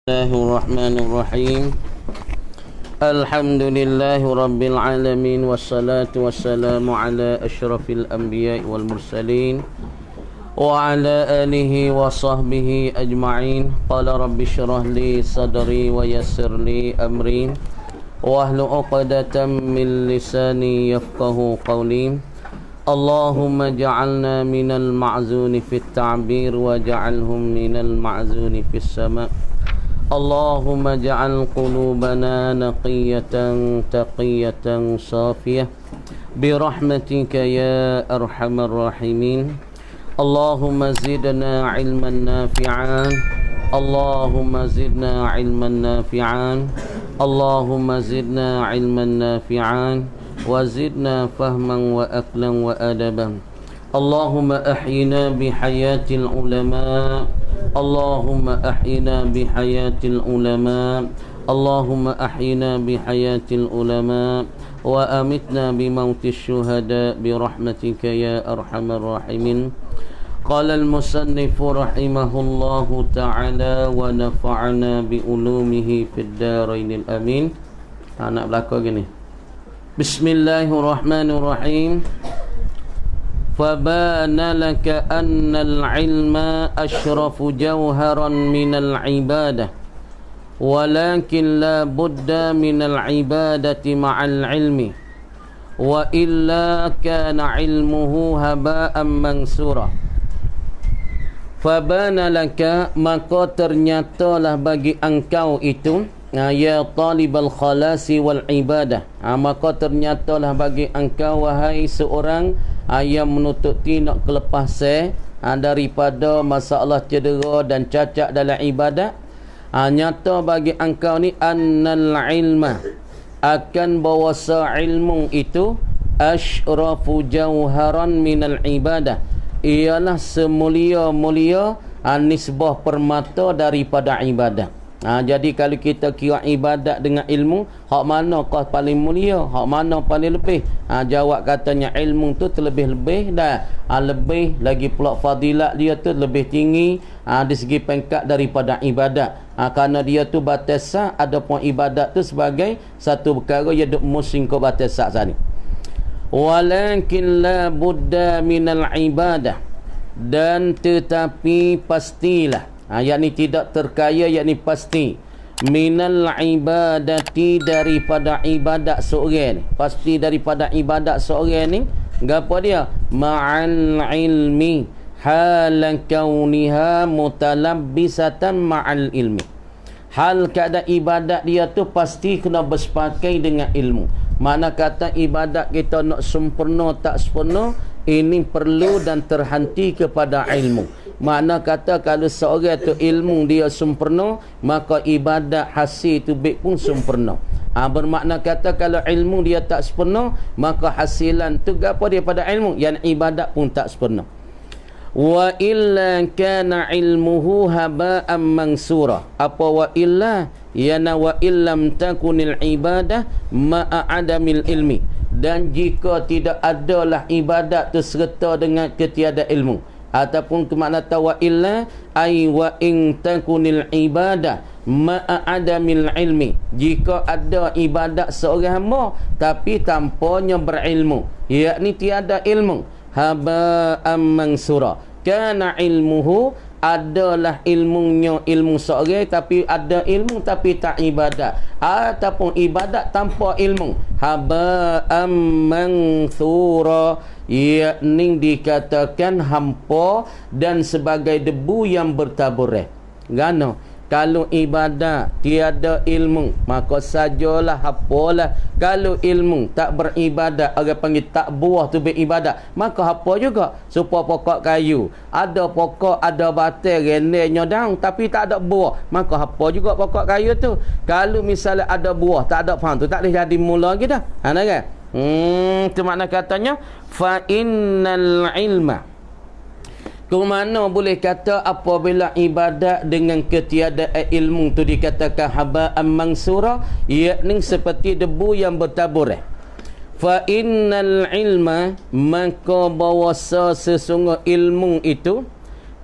الله الرحمن الرحيم. الحمد لله رب العالمين، والصلاة والسلام على أشرف الأنبياء والمرسلين وعلى آله وصحبه أجمعين. قال رب اشرح لي صدري ويسر لي أمري واحلل عقدة من لساني يفقه قولي. اللهم اجعلنا من المعزون في التعبير واجعلهم من المعزون في السماء. اللهم اجعل قلوبنا نقية تقية صافية برحمتك يا أرحم الراحمين. اللهم زدنا علما نافعا، اللهم زدنا علما نافعا، اللهم زدنا علما نافعا، وزدنا فهما وأكلا وأدبا. اللهم أحينا بحياة العلماء، اللهم أحينا بحياة العلماء، اللهم أحينا بحياة العلماء، وأمتنا بموت الشهداء برحمتك يا أرحم الراحمين. قال المصنف رحمه الله تعالى ونفعنا بعلومه في الدارين الأمين. Nak berlaku gini. Bismillahirrahmanirrahim. فَبَانَ لَكَ أَنَّ الْعِلْمَ أَشْرَفُ جَوْهَرًا مِنَ الْعِبَادَةِ وَلَكِنْ لَا بُدَّ مِنَ الْعِبَادَةِ مَعَ الْعِلْمِ وَإِلَّا كَانَ عِلْمُهُ هَبَاءً مَنْثُورًا. فَبَانَ لَكَ, maka ternyatalah bagi engkau itu, ya talibal khalasi wal ibadah, maka ternyatalah bagi engkau wahai seorang yang menuntut tindak kelepasan daripada masalah cedera dan cacat dalam ibadat, nyata bagi engkau ni annal ilma, akan bahawasa ilmu itu asyrafu jauharan minal ibadah, ialah semulia-mulia nisbah permata daripada ibadat. Jadi kalau kita kira ibadat dengan ilmu, hak mana kau paling mulia, hak mana paling lebih? Jawab katanya ilmu tu terlebih-lebih dah. Lebih lagi pula fadilat dia tu lebih tinggi di segi peringkat daripada ibadat. Kerana dia tu batasan, adapun ibadat tu sebagai satu perkara yang duk musim kau batasan sana. Walakin la budda minal ibadah, dan tetapi pastilah, yakni tidak terkaya, yakni pasti, minal ibadati, daripada ibadat seorang ni, pasti daripada ibadat seorang ni, apa dia? Ma'al ilmi, halan kauniha mutalabbisatan ma'al ilmi, hal keadaan ibadat dia tu pasti kena bersepakai dengan ilmu. Mana kata ibadat kita nak sempurna tak sempurna, ini perlu dan terhenti kepada ilmu. Makna kata kalau seorang tu ilmu dia sempurna, maka ibadat hasil tu baik pun sempurna. Bermakna kata kalau ilmu dia tak sempurna, maka hasilan tu apa dia pada ilmu, yang ibadat pun tak sempurna. Wa illa kana ilmuhu haba'an mansura. Apa wa illa? Yana wa illam takunil ibadah ma'a adamil ilmi. Dan jika tidak adalah ibadat tu serta dengan ketiada ilmu, ataupun kemakna tawa illa ay wa in takunil ibadah ma'a adamil ilmi, jika ada ibadat seorang hamba tapi tanpanya berilmu, yakni tiada ilmu, haba'an mansura, kana ilmuhu, adalah ilmunya ilmu seorang tapi ada ilmu tapi tak ibadat, ataupun ibadat tanpa ilmu, haba'an mansura, yakni dikatakan hampa dan sebagai debu yang bertaburan. Gano kalau ibadat tiada ilmu, maka sajalah apalah. Kalau ilmu tak beribadat, orang panggil tak buah tu beribadat, maka apa juga? Supaya pokok kayu, ada pokok, ada batang renenya daun tapi tak ada buah, maka apa juga pokok kayu tu? Kalau misalnya ada buah tak ada faham tu, tak boleh jadi mula lagi dah. Kan? Itu makna katanya fa innal ilma. Kemana boleh kata apabila ibadat dengan ketiadaan ilmu tu dikatakan haba'an mansura, yakni seperti debu yang bertabur. Fa innal ilma, maka bahawasa sesungguh ilmu itu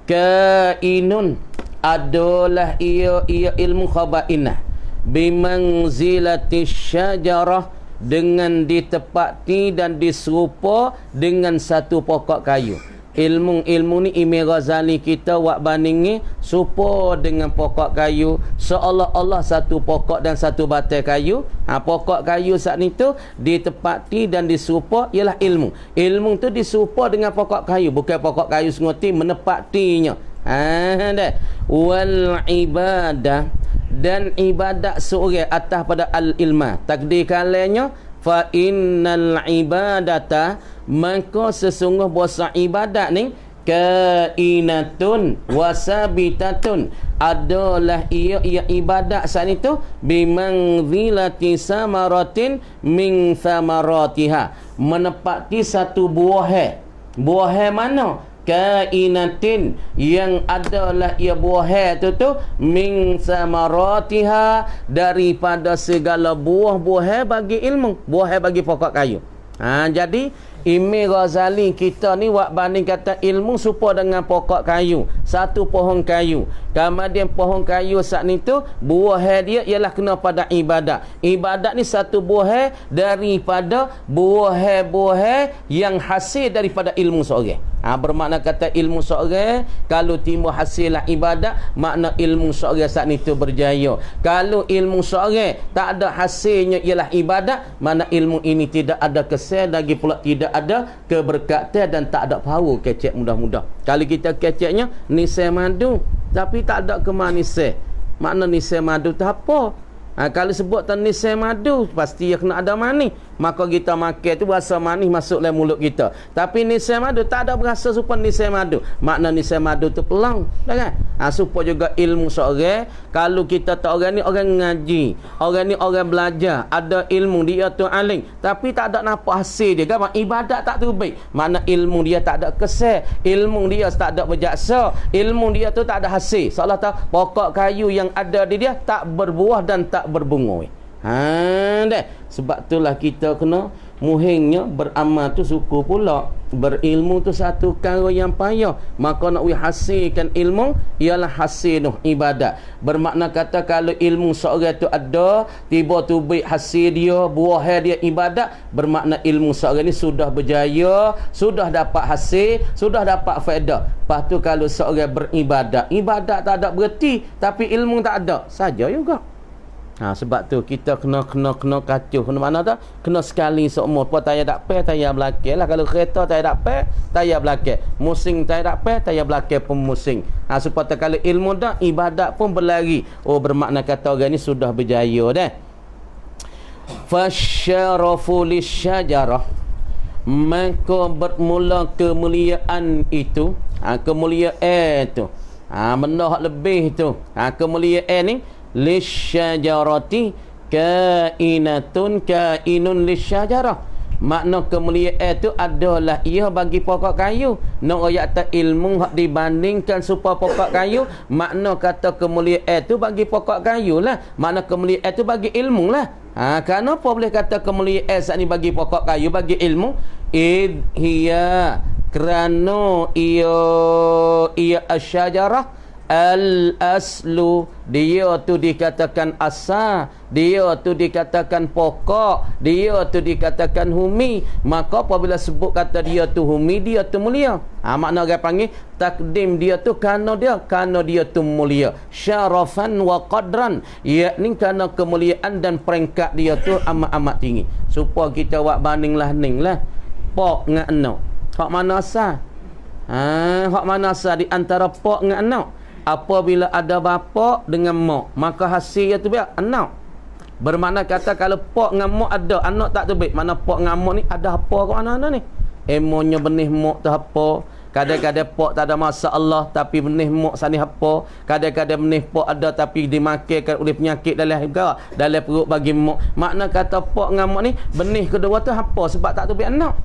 kainun, adalah ia ilmu khabar inah bimanzilati syajarah, dengan ditepati dan diserupa dengan satu pokok kayu. Ilmu ni Imam Ghazali kita wak bandingi serupa dengan pokok kayu, seolah-olah satu pokok dan satu batai kayu. Pokok kayu saat ni tu ditepati dan diserupa ialah ilmu. Ilmu tu diserupa dengan pokok kayu, bukan pokok kayu senguti menepatinya. Wal ibadah, dan ibadat seorang atas pada al-ilma. Takdir kalanya fa innal ibadata, maka sesungguh bahasa ibadat ni kainatun wasabitatun, adalah ia ibadat saat itu bimanzilati samaratin min thamaratiha, menepati satu buah. Buah mana? Kainatin, yang adalah ia buah tu min samaratiha, daripada segala buah-buah bagi ilmu, buah bagi pokok kayu. Jadi Imam Ghazali kita ni wak banding kata ilmu serupa dengan pokok kayu, satu pohon kayu. Kemudian pohon kayu saat ni tu buah dia ialah kena pada ibadat. Ibadat ni satu buah daripada buah-buah yang hasil daripada ilmu seorang. Bermakna kata ilmu seorang kalau timbul hasillah ibadat, makna ilmu seorang saat ni tu berjaya. Kalau ilmu seorang tak ada hasilnya ialah ibadat, makna ilmu ini tidak ada kesan, lagi pula tidak ada keberkatan dan tak ada power kecek mudah-mudah. Kalau kita keceknya nisai madu tapi tak ada kemanisan, makna nisai madu tu apa? Kalau sebut nisai madu pasti dia kena ada manis, maka kita makan tu rasa manis masuk dalam mulut kita. Tapi nisai madu tak ada berasa serupa nisai madu, makna nisai madu tu pelang, kan? Supaya juga ilmu seorang, kalau kita tak orang ni orang ngaji, orang ni orang belajar, ada ilmu dia tu alim, tapi tak ada nampak hasil dia, kan? Ibadat tak tu baik, makna ilmu dia tak ada kesan, ilmu dia tak ada berjaksa, ilmu dia tu tak ada hasil. Seolah tak pokok kayu yang ada di dia tak berbuah dan tak berbunga. Sebab itulah kita kena muhimnya beramal tu suku pula, berilmu tu satu perkara yang payah. Maka nak hasilkan ilmu ialah hasil noh ibadat. Bermakna kata kalau ilmu seorang tu ada, tiba tu baik hasil dia, buah dia ibadat, bermakna ilmu seorang ni sudah berjaya, sudah dapat hasil, sudah dapat faedah. Lepas tu kalau seorang beribadat, ibadat tak ada berhenti tapi ilmu tak ada, saja juga. Sebab tu kita kena kacau. Kena mana tak? Kena sekali seumur. Apa tayar tak pe, tayar belakang lah. Kalau kereta tayar tak pe, tayar belakang. Musing tayar tak pe, tayar belakang pun musing. Supaya kalau ilmu dah, ibadat pun berlari. Bermakna kata orang ni sudah berjaya dah. Fasyarafu lisyajarah, maka bermula kemuliaan itu. Kemuliaan itu. Benda lebih tu. Kemuliaan ni lisyajarati kainun lisyajarah, makna kemuliaan itu adalah ia bagi pokok kayu. Nak ayat ilmu hak dibandingkan supaya pokok kayu, makna kata kemuliaan itu bagi pokok kayu lah, makna kemuliaan itu bagi ilmu lah. Kenapa boleh kata kemuliaan saat ni bagi pokok kayu, bagi ilmu? Hiya, kerana ia asyajarah al-aslu, dia tu dikatakan asal, dia tu dikatakan pokok, dia tu dikatakan humi. Maka apabila sebut kata dia tu humi, dia tu mulia. Makna orang panggil takdim dia tu kerana dia tu mulia, syarafan wa qadran, yakni kerana kemuliaan dan peringkat dia tu amat-amat tinggi. Supaya kita buat banding lah ning lah pok dengan anak, hak mana asal? Hak mana asal di antara pok dengan anak? Apabila ada bapa dengan mak, maka hasil itu biar anak. Bermakna kata kalau pak dengan mak ada, anak tak terbit. Mana pak dengan mak ni ada apa ke mana-mana ni? Emonya benih mak tu apa? Kadang-kadang pak tak ada masalah tapi benih mak sani apa? Kadang-kadang benih pak ada tapi dimakankan oleh penyakit dalam perut bagi mak. Makna kata pak dengan mak ni benih kedua tu apa? Sebab tak terbit anak.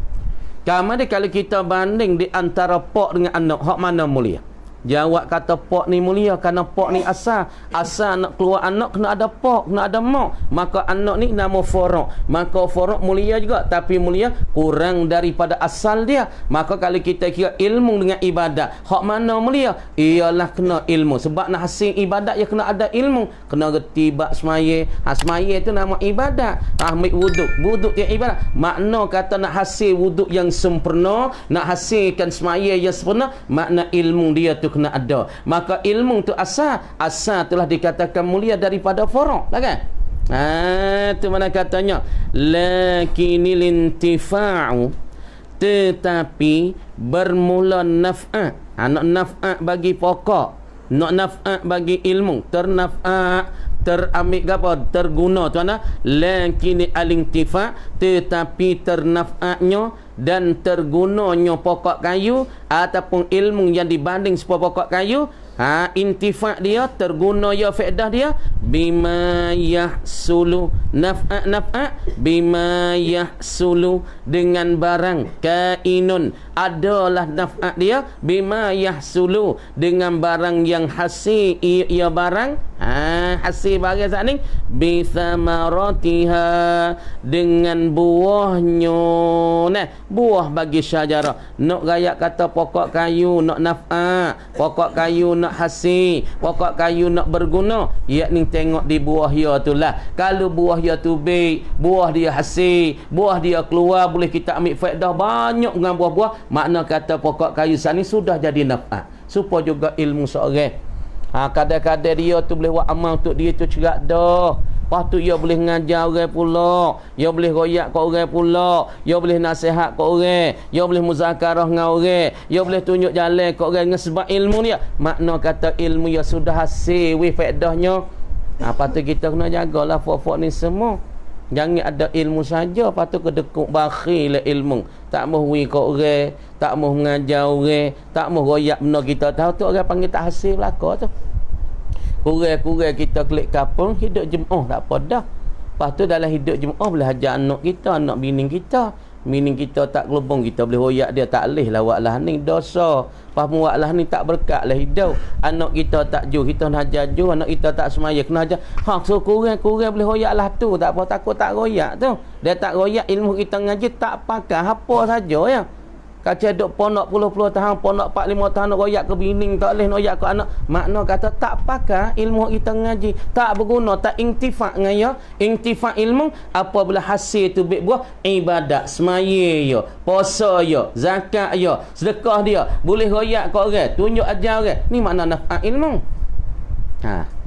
Kemudian kalau kita banding di antara pak dengan anak, hak mana mulia? Jawab kata pak ni mulia kerana pak ni asal. Asal nak keluar anak kena ada pak, kena ada mak. Maka anak ni nama faraq. Maka faraq mulia juga, tapi mulia kurang daripada asal dia. Maka kalau kita kira ilmu dengan ibadat, hak mana mulia? Ialah kena ilmu. Sebab nak hasil ibadat ya kena ada ilmu. Kena reti bab semaya. Semaya tu nama ibadat. Ambil wuduk. Wuduk yang ibadat. Makna kata nak hasil wuduk yang sempurna, nak hasilkan semaya yang sempurna, makna ilmu dia tu kena ada. Maka ilmu tu asal telah dikatakan mulia daripada faraq, lah kan? Tu mana katanya lakinil intifa'u, tetapi bermula naf'at. Nak naf'at bagi pokok, nak naf'at bagi ilmu, ternaf'at, terambil apa, terguna tu ana. Lakin al-intifa', tetapi ternaf'atnya dan tergunanya pokok kayu ataupun ilmu yang dibanding sebuah pokok kayu, intifa' dia, terguna ya faedah dia, bima yahsulu naf'at bima yahsulu, dengan barang kainun, adalah naf'at dia, bima yahsulu, dengan barang yang hasil ia barang, hasil barang saat ni, bithamaratiha, dengan buahnya. Nah, buah bagi syajarah. Nak rakyat kata pokok kayu nak naf'at, pokok kayu nak hasil, pokok kayu nak berguna, yakni tengok di buah dia tu lah. Kalau buah dia tu baik, buah dia hasil, buah dia keluar, boleh kita ambil faedah banyak dengan buah-buah, makna kata pokok kayu sana sudah jadi naf'at. Supaya juga ilmu seorang, kadang-kadang dia tu boleh buat amal untuk dia tu cerak dah. Lepas tu ia boleh ngajar orang pula, ia boleh royak kat orang pula, ia boleh nasihat kat orang, ia boleh muzakarah dengan orang, ia boleh tunjuk jalan kat orang dengan sebab ilmu dia. Makna kata ilmu ia sudah hasil faedahnya. Lepas tu kita kena jagalah fok-fok ni semua. Jangan ada ilmu saja, lepas tu kedekuk bakhil ilmu. Tak mahu wi kat orang, tak mahu mengajar orang, tak mahu royak benda kita tahu tu, orang panggil tak hasil belaka tu. Kurang-kurang kita klik kapung, hidup jemaah tak apa dah. Lepas tu dalam hidup jemaah boleh ajar anak kita, anak bini kita. Bini kita tak gelubung, kita boleh royak dia, tak leh lah buat lah ni dosa. Lepas buat lah ni tak berkat lah hidup. Anak kita tak ju, kita nak ajar ju. Anak kita tak semaya, kena ajar. So kurang-kurang boleh royak lah tu. Tak apa, takut tak royak tu. Dia tak royak, ilmu kita ngaji tak pakai apa saja ya. Kacau duk ponok puluh-puluh tahun, ponok 4-5 tahun nak royak ke bini, tak boleh nak royak ke anak. Makna kata tak pakai ilmu kita ngaji, tak berguna, tak intifa' dengan ya. Intifa' ilmu apabila hasil tu baik buah ibadat, semaya ya, puasa ya, zakat ya, sedekah dia, boleh royak ke orang, tunjuk ajar orang. Ni makna naf'at ilmu.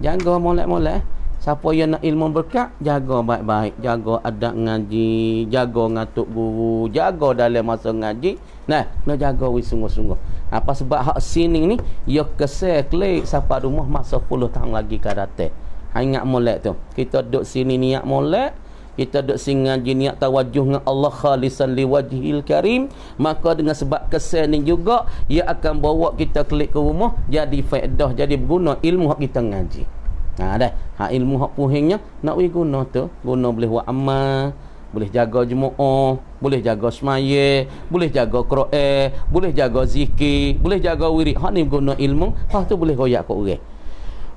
Jaga molek-molek. Siapa yang nak ilmu berkat, jaga baik-baik, jaga adab ngaji, jaga ngatuk guru, jaga dalam masa ngaji. Nah, nak jaga sungguh-sungguh. Apa sebab hak sini ni ya kesel klik sampai rumah masa 10 tahun lagi ke datang. Ingat molek tu. Kita duduk sini niat molek, kita duduk sini ngaji niat tawajuh dengan Allah khalisan liwajhil karim, maka dengan sebab kesel ni juga ia akan bawa kita klik ke rumah jadi faedah, jadi berguna ilmu hak kita ngaji. Ilmu hak puhingnya nak guna tu, guna boleh buat amal, boleh jaga jemaah, boleh jaga semaya, boleh jaga Quran, boleh jaga zikir, boleh jaga wirid. Hak ni guna ilmu, hak tu boleh royak kat orang.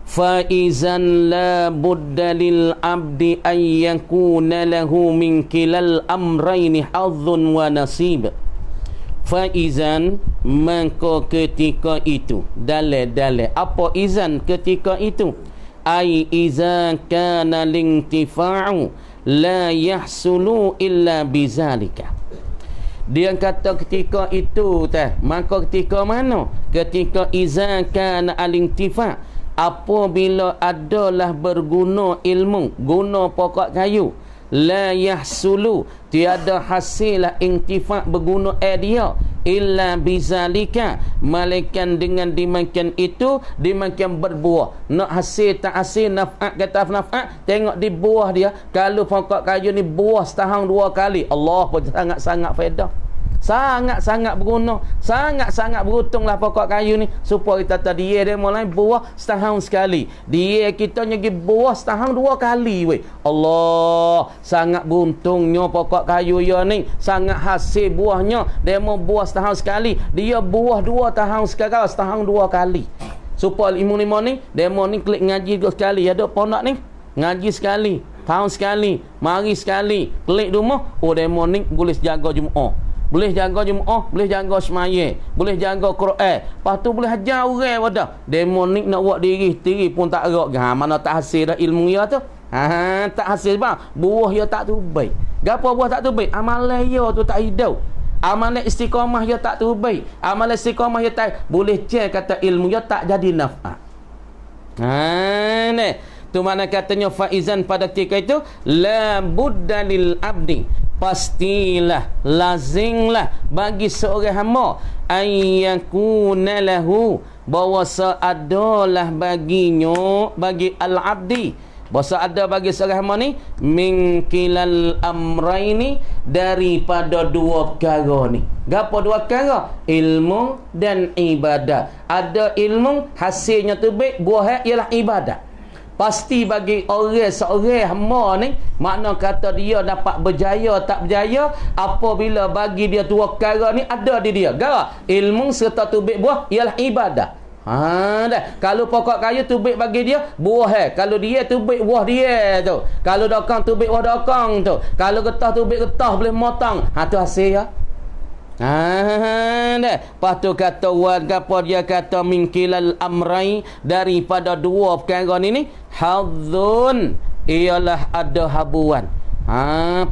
Fa izan la budda lil abdi an yakuna lahu min kilal amrayn hadzun wa nasib. Fa izan, maka ketika itu, dalil apa izan ketika itu? Ai iza kana lintifa'u la yahsulu illa bizalika. Dia kata ketika itu maka ketika mana? Ketika iza kana alintifa', apabila adalah berguna ilmu, guna pokok kayu, la yahsulu, tiada hasilah intifa' berguna dia, illa bizalika, malaikan dengan dimakan itu, dimakan berbuah. Nak hasil tak hasil, naf'at kata naf'at, tengok di buah dia. Kalau pokok kayu ni buah setahun 2 kali, Allah pun sangat-sangat faedah. sangat-sangat berguna, sangat-sangat beruntunglah pokok kayu ni. Supaya kita tahu dia mulai buah setahun sekali, dia kita nyegi buah setahun 2 kali weh. Allah, sangat beruntungnya pokok kayu ya ni, sangat hasil buahnya. Dia mau buah setahun sekali, dia buah 2 tahun sekali, setahun 2 kali. Supaya ilmu ni demo ni klik ngaji 2 sekali, ada pondok ni ngaji sekali, tahun sekali, mari sekali, klik rumah, oh demo ni boleh jaga Jumaat, boleh jaga Jumaat, boleh jaga semaya, boleh jaga Quran, lepas tu boleh ajar orang wadah. Demo ni nak buat diri pun tak gerak. Mana tak hasil dah ilmu dia tu. Tak hasil bang, buah dia tak tu baik. Gapo buah tak tu baik? Amalan dia tu tak hidup. Amalan istiqamah dia tak tu baik. Amalan istiqamah dia tak boleh cek kata ilmu dia tak jadi naf'at. Ni tu mana katanya faizan pada ketika itu la budda lil abdi, pastilah lazimlah bagi seorang hamba ayyakuna lahu, bahawa adalah baginya, bagi al-abdi, bahasa ada bagi seorang hamba ni min kilal amraini, daripada 2 perkara ni. Gapo 2 perkara? Ilmu dan ibadah. Ada ilmu hasilnya tu baik, buah ialah ibadah. Pasti bagi orang seorang hamba ni, makna kata dia dapat berjaya tak berjaya apabila bagi dia 2 perkara ni ada di dia. Gara ilmu serta tu baik buah ialah ibadah. Dah. Kalau pokok kayu tubik bagi dia buah, kalau dia tubik buah dia tu. Kalau dokang tubik buah dokang tu. Kalau getah tubik getah boleh motong. Tu hasil ya. Dah. Lepas tu kata warga apa dia kata mingkilal amrai, daripada 2 perkara ni hadzun, ialah ada habuan.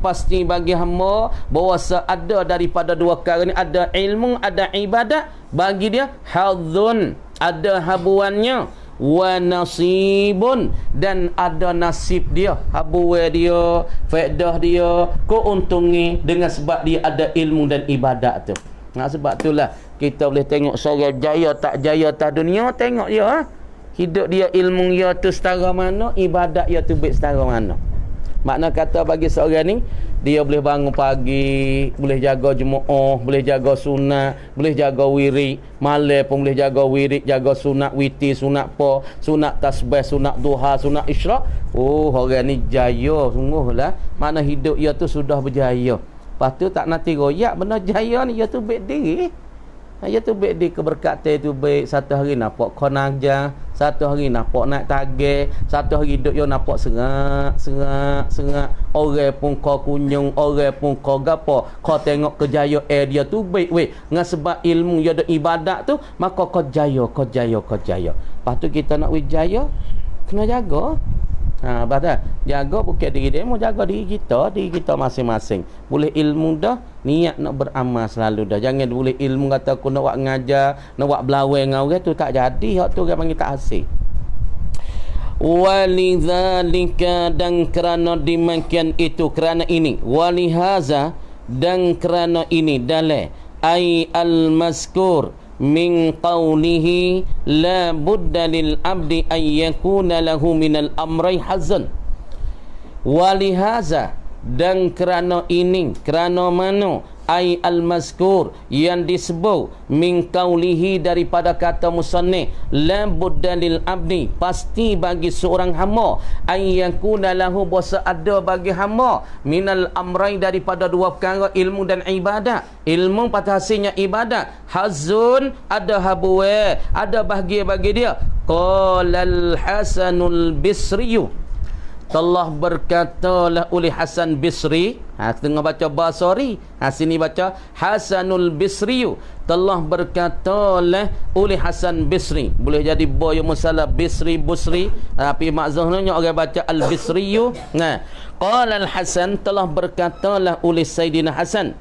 Pasti bagi hamba bahawa ada daripada 2 perkara ni, ada ilmu, ada ibadah, bagi dia hadzun, ada habuannya, wa nasibun, dan ada nasib dia, habuan dia, faedah dia, keuntungan dengan sebab dia ada ilmu dan ibadat tu. Sebab itulah kita boleh tengok seorang jaya tak jaya atas dunia, tengok dia hidup dia, ilmu dia tu setara mana, ibadat dia tu baik setara mana. Makna kata bagi seorang ni, dia boleh bangun pagi, boleh jaga Jumaat, boleh jaga sunat, boleh jaga wirid, malam pun boleh jaga wirid, jaga sunat witir, sunat sunat tasbih, sunat duha, sunat isyraq. Orang ni jaya sungguhlah. Makna hidup dia tu sudah berjaya. Lepas tu tak nanti royak benda jaya ni, dia tu baik diri. Dia tu baik di keberkatan tu baik. Satu hari nampak kau naja, satu hari nampak naik target, satu hari hidup dia nampak serak. Orang pun kau kunjung, orang pun kau gapo, kau tengok kejayaan dia tu baik weh. Dengan sebab ilmu dia ada ibadat tu, maka kau jaya. Lepas tu kita nak wijaya, kena jaga. Batal. Jaga bukan diri dia, mau jaga diri kita masing-masing. Boleh ilmu dah, niat nak beramal selalu dah. Jangan boleh ilmu kata aku nak buat ngajar, nak buat belawai dengan orang tu tak jadi. Hak tu orang panggil tak hasil. Walidzalika, dan kerana demikian itu, kerana ini, walihaza, dan kerana ini, dalil ai al-mazkur min qawlihi la budda lil abdi ay yakuna lahu minal amri hazan. Walihaza, dan kerana ini, kerana mana, ai al-mazkur, yang disebut, min qawlihi, daripada kata musannif, la budda lil abdi, pasti bagi seorang hamba, ay yakuna lahu, bahasa ada bagi hamba, minal amrai, daripada 2 perkara, ilmu dan ibadat. Ilmu pada hasilnya ibadat, hazun, ada habuwa, ada bahagia bagi dia. Qalal Hasanul Bisriyu, telah berkatalah oleh Hasan Bisri. Tengah baca Basari, sini baca Hasanul Bisriyu. Telah berkatalah oleh Hasan Bisri. Boleh jadi boy musalah Bisri Busri, tapi maksudnya orang baca Al-Bisriyu. Qala Al-Hasan, telah berkatalah oleh Sayyidina Hasan.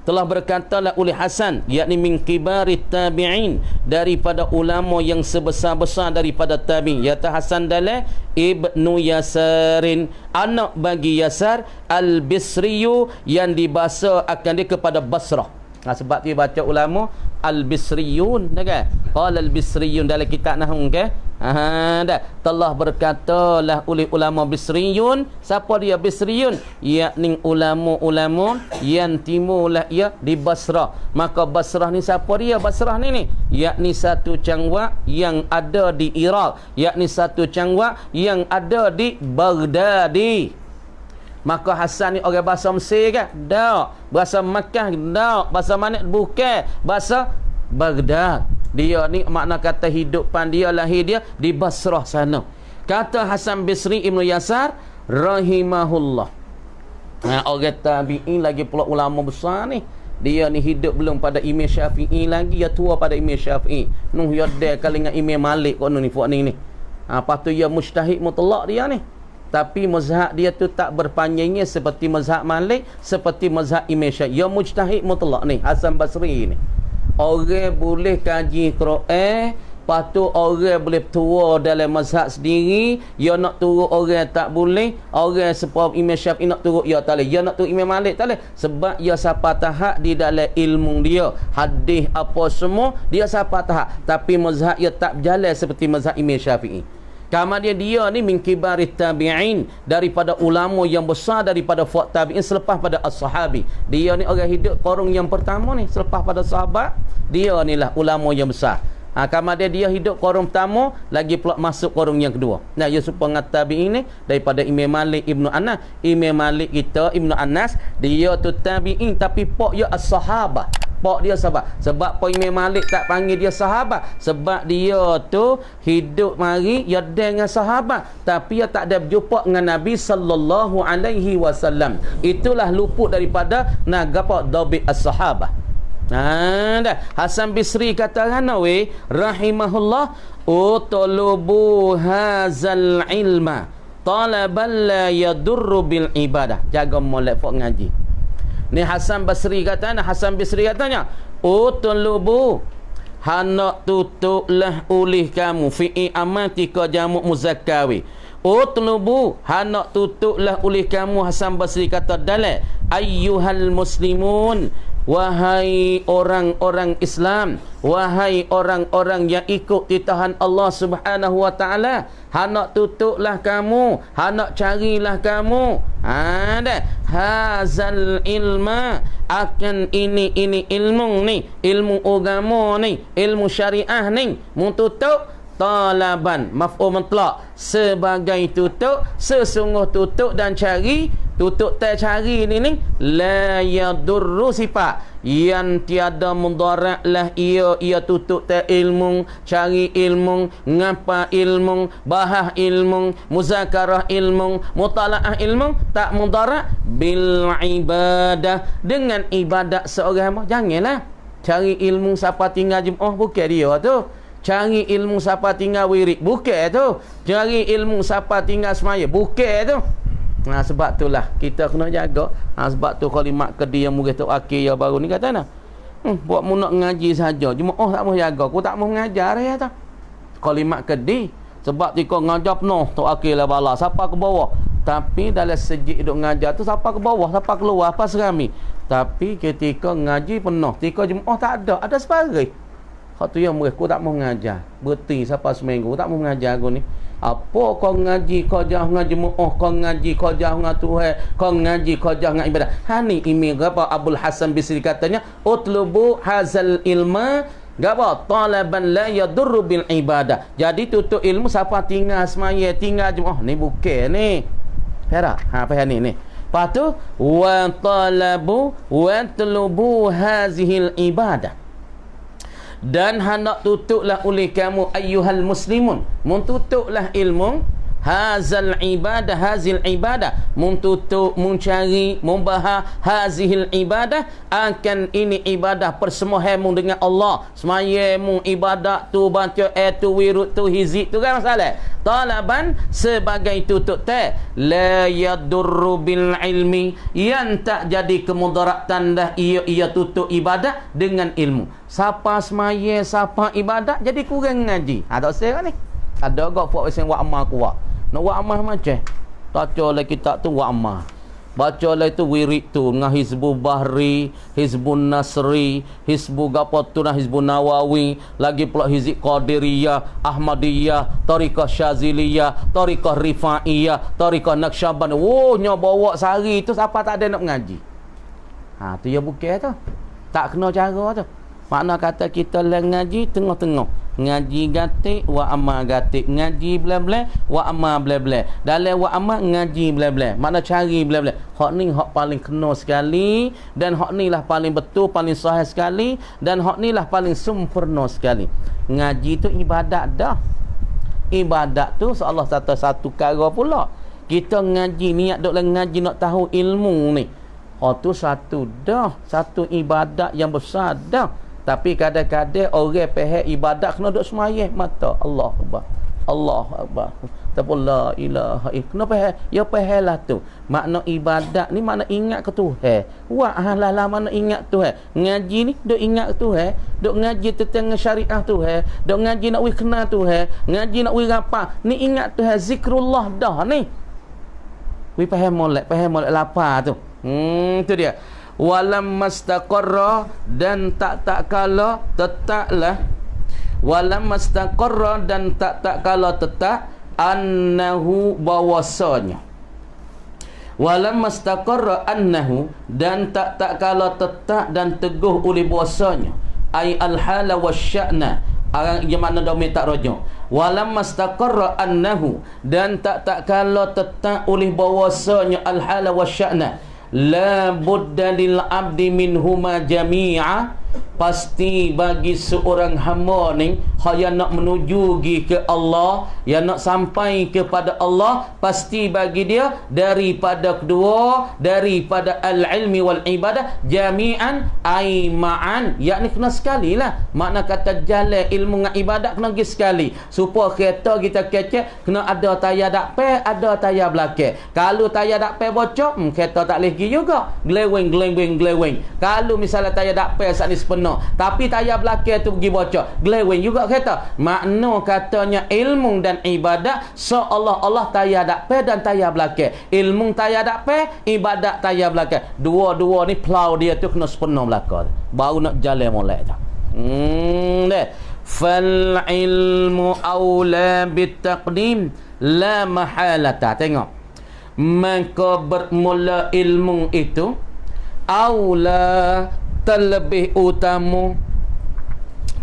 Telah berkatalah oleh Hasan, yakni min kibarit tabi'in, daripada ulama yang sebesar-besar daripada tabi'in. Yata Hasan dalah Ibnu Yasarin, anak bagi Yasar, Al-Bisriyu, yang dibahasa akan dia kepada Basrah. Sebab dia baca ulama Al-Bisriyun, kan? Qala Al-Bisriyun dalam kitab nahwu, kan? Dah telah berkatalah oleh ulama Bisriyun. Siapa dia Bisriyun? Yakni ulama-ulama yang timulah ia di Basrah. Maka Basrah ni siapa dia? Basrah ni yakni satu cangwak yang ada di Iraq, yakni satu cangwak yang ada di Baghdadi. Maka Hasan ni orang bahasa Mesir kan? Tak. Bahasa Makkah? Tak. Bahasa mana? Bukan. Bahasa Baghdad. Dia ni makna kata hidupan dia, lahir dia di Basrah sana. Kata Hasan Bisri Ibnu Yasar rahimahullah. Orang tabi'in lagi pula ulama besar ni. Dia ni hidup belum pada Imam Syafi'i lagi, dia tua pada Imam Syafi'i. Nuh ya dia kali dengan Imam Malik kono ni puak ni. Lepas tu dia mujtahid mutlak dia ni. Tapi mazhab dia tu tak berpanjangnya seperti mazhab Malik, seperti mazhab Imam Syafi'i. Dia mujtahid mutlak ni, Hasan Basri ni. Orang boleh kaji Quran, lepas tu orang boleh tua dalam mazhab sendiri. Dia nak turut orang tak boleh. Orang sebab Imam Syafi'i nak turut, dia tak boleh. Dia nak turut Imam Malik tak boleh. Sebab dia siapa tahap di dalam ilmu dia, hadis apa semua dia siapa tahap. Tapi mazhab dia tak berjalan seperti mazhab Imam Syafi'i. Kemudian dia ni min kibarit tabi'in, daripada ulama yang besar daripada fuat tabi'in selepas pada as-sahabi. Dia ni orang hidup korong yang pertama ni selepas pada sahabat. Dia ni lah ulama yang besar. Kemudian dia hidup korong pertama, lagi pula masuk korong yang kedua. Nah, dia supaya tabi'in ni daripada Imam Malik Ibnu Anas. Imam Malik kita Ibnu Anas, dia tu tabi'in tapi pak dia as-sahabah. Pak dia sahabat. Sebab apa Imam Malik tak panggil dia sahabat? Sebab dia tu hidup mari dia dengan sahabat, tapi dia tak ada berjumpa dengan Nabi sallallahu alaihi wasallam. Itulah luput daripada nagapa dhabit as-sahabah. Dah Hasan Bisri kata Hanawi rahimahullah, utlubu hazal ilma talaban la yadurru bil ibadah. Jaga molek fok ngaji. Ni Hasan Basri katanya, Hasan Bisri katanya, utlubu hanak tutuplah oleh kamu fi amatika jamu muzakkawi. Utlubu hanak tutuplah oleh kamu, Hasan Basri kata dalal, ayyuhal muslimun, wahai orang-orang Islam, wahai orang-orang yang ikut titahan Allah Subhanahu wa taala, hendak tutuplah kamu, hendak carilah kamu. Dah hazal ilma, akan ini ilmu ni, ilmu agama ni, ilmu syariah ni, mututup talaban maf'ul mutlaq, sebagai tutup, sesungguh tutup dan cari. Tutup tak cari ni la yadurru, sifat yang tiada mudarat lah ia tutup tak ilmu, cari ilmu, ngapa ilmu, bahas ilmu, muzakarah ilmu, mutalaah ilmu, tak mudarat bil ibadah, dengan ibadat seorang. Janganlah cari ilmu siapa tinggal Jumaat, bukan dia tu. Cari ilmu siapa tinggal wirid, bukan tu. Cari ilmu siapa tinggal semaya, bukan tu. Sebab itulah kita kena jaga. Sebab tu kalimat kedi yang murid tu akhir yang baru ni kata nak buat mu nak ngaji saja, Jumaat tak mau jaga, aku tak mau mengajar ya tak. Kalimat kedi sebab tika ngajar penuh tu akhir lah bala siapa ke bawah. Tapi dalam sejik duk ngajar tu siapa ke bawah, siapa keluar, apa serami. Tapi ketika ngaji penuh, tika Jumaat tak ada sebagai. Hak tu yang murid aku tak mau mengajar. Berhenti siapa seminggu tak mau mengajar aku ni. Apa kau ngaji, kau jauh ngaji mu'ah, kau ngaji, kau jauh dengan Tuhan, kau ngaji, kau jauh dengan ibadah. Hani imi apa Abdul Hasan Bisri katanya, utlubu hazal ilma gapa talaban la yadurru bil ibadah. Jadi tutup ilmu siapa tinggal semaya, tinggal Jumaat ni bukan ni. Perak. Apa yang ni? Lepas tu wa talabu wa tlubu hazihil ibadah. Dan hendak tutuplah oleh kamu ayyuhal muslimun, mentutuplah ilmu hazal ibadah, hazil ibadah, mentutup, mencari, membahas hazil ibadah, akan ini ibadah persembahanmu dengan Allah. Semayamu ibadah tu, baca tu, wirud tu, hizib tu kan masalah. Talaban sebagai tutup tak la yadurru bil ilmi, yang tak jadi kemudaratan dah ia tutup ibadah dengan ilmu. Siapa semaya, siapa ibadah jadi kurang ngaji. Tak usah ni. Ada gak buat wesen wa amal kuat. Nak wa amal macam. Baca lagi kitab tu wa amal. Baca lah itu wirid tu dengan Hizbul Bahri, Hizbul Nasri, Hizbul Gapatuna, Hizbul Nawawi, lagi pula Hizib Qadiriyah, Ahmadiyah, Tariqah Syaziliyah, Tariqah Rifaiyah, Tariqah Naqsyaband. Oh, nyo bawa sehari tu siapa tak ada nak mengaji. Ha, tu ya bukan tu. Tak kena cara tu. Makna kata kita lah ngaji tengah-tengah. Ngaji gatik, wa amma gatik. Ngaji bela-bela, wa amma bela-bela. Dalam wa amma ngaji bela-bela. Makna cari bela-bela. Hak ni hak paling kena sekali. Dan hak ni lah paling betul, paling sahih sekali. Dan hak ni lah paling sempurna sekali. Ngaji tu ibadat dah. Ibadat tu seolah satu cara pula. Kita ngaji, niat duk lah ngaji nak tahu ilmu ni. Oh tu satu dah. Satu ibadat yang besar dah. Tapi kadang-kadang orang pihak ibadat kena duk semayang mata Allah Akbar. Allah Akbar. Tapi la ilaha illallah. Kena pihak. Ya pihak lah tu. Makna ibadat ni makna ingat ke Tuhan. Wah lah makna ingat Tuhan. Ngaji ni duk ingat ke Tuhan. Duk ngaji tentang syariah Tuhan. Duk ngaji nak wih kenal Tuhan. Ngaji nak wih apa. Ni ingat Tuhan. Zikrullah dah ni. Wih pihak molek lapar tu. Tu dia. Walam mastaqarra dan tak kala tetaplah. Walam mastaqarra dan tak kala tetap annahu bahwasanya. Walam mastaqarra annahu dan tak kala tetap dan teguh oleh bahwasanya ai al-hala wasya'na. Yang mana domain tak rujuk. Walam mastaqarra annahu dan tak kala tetap oleh bahwasanya al-hala wasya'na. La budda lil abdi minhuma jami'a. Pasti bagi seorang hamba ni yang nak menuju ke Allah, yang nak sampai kepada Allah, pasti bagi dia daripada kedua, daripada al-ilmi wal ibadah jami'an ai ma'an, yakni kena sekali lah. Makna kata jalan ilmu dengan ibadat kena pergi sekali. Supaya kereta kita kecek kena ada tayar dakpe, ada tayar belakang. Kalau tayar dakpe bocor, kereta tak boleh pergi juga. Glewing. Kalau misalnya tayar dakpe saat ni sepenuh, tapi tayar belakang tu pergi bocor, glewing juga kereta. Makna katanya ilmu dan ibadat seolah Allah tayar dakpe dan tayar belakang. Ilmu tayar dakpe, ibadat tayar belakang. Dua-dua ni plau dia tu kena sepenuh belakang. Baru nak jalan molek dah. Deh. Fal ilmu aula bitaqdim la mahalata. Tengok. Maka bermula ilmu itu aula terlebih utama,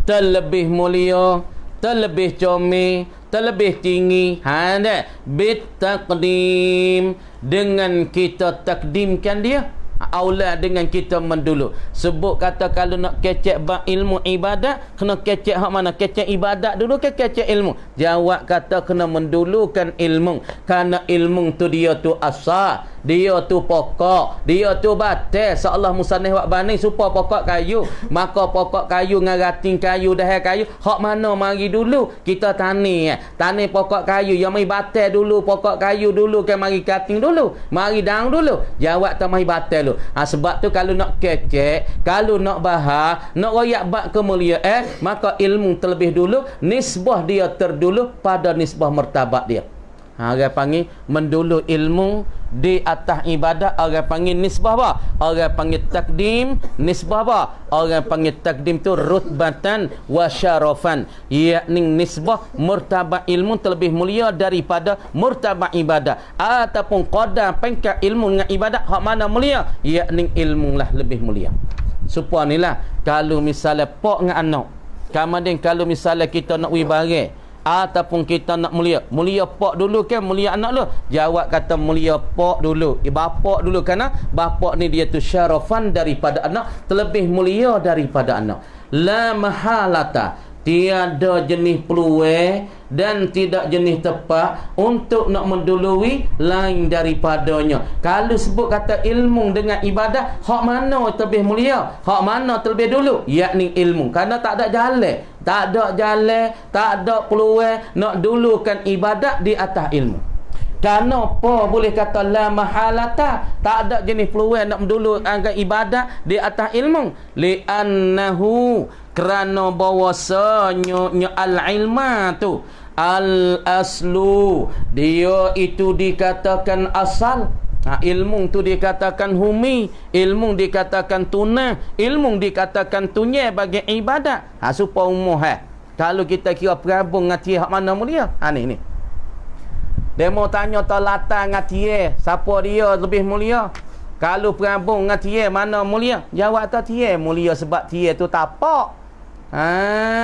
terlebih mulia, terlebih comel, terlebih tinggi. Dah bitaqdim dengan kita takdimkan dia. Aula dengan kita mendulu. Sebut kata kalau nak kecek bab ilmu ibadat, kena kecek hak mana? Kecek ibadat dulu ke kecek ilmu? Jawab kata kena mendulukan ilmu. Kerana ilmu tu dia tu asal, dia tu pokok, dia tu batas. Seolah musannif buat bani supaya pokok kayu. Maka pokok kayu dengan rating kayu, dahan kayu, hak mana mari dulu? Kita tani. Tani pokok kayu, yang mari batas dulu, pokok kayu dulu ke mari kating dulu? Mari daun dulu. Jawab tak mari batas dulu. Sebab tu kalau nak kecek, kalau nak bahas, nak royak bab kemuliaan, maka ilmu terlebih dulu, nisbah dia terdulu pada nisbah martabat dia. Orang panggil mendulu ilmu di atas ibadat, orang panggil nisbah apa? Orang panggil takdim, nisbah apa? Orang panggil takdim tu rutbatan wa syarafan, yakni nisbah martabat ilmu terlebih mulia daripada martabat ibadat. Ataupun qadar pangkat ilmu dengan ibadat hak mana mulia, yakni ilmu lah lebih mulia. Supaya inilah kalau misalnya pak dengan anak, kemudian kalau misalnya kita nak wibarai ataupun kita nak mulia pak dulu ke mulia anak lu? Jawab kata mulia pak dulu, bapak dulu, kerana bapak ni dia tu syarafan daripada anak, terlebih mulia daripada anak. La mahalata, tiada jenis peluang dan tidak jenis tepat untuk nak mendului lain daripadanya. Kalau sebut kata ilmu dengan ibadat, hak mana terlebih mulia, hak mana terlebih dulu, yakni ilmu. Kerana tak ada jalan, tak ada peluang nak dulukan ibadat di atas ilmu. Kenapa boleh kata la mahalata, tak ada jenis peluang nak mendulukan ibadat di atas ilmu? Li'annahu, kerana bahwasanya al-ilma tu al-aslu, dia itu dikatakan asal. Ilmu tu dikatakan humi, ilmu dikatakan tunah, ilmu dikatakan tunyai bagi ibadat. Supaya umuh kalau kita kira perabung ngati hak mana mulia? Ni. Demo tanya talatan ngati siapa dia lebih mulia? Kalau perabung ngati mana mulia? Jawab tak tie mulia sebab tie tu tapak.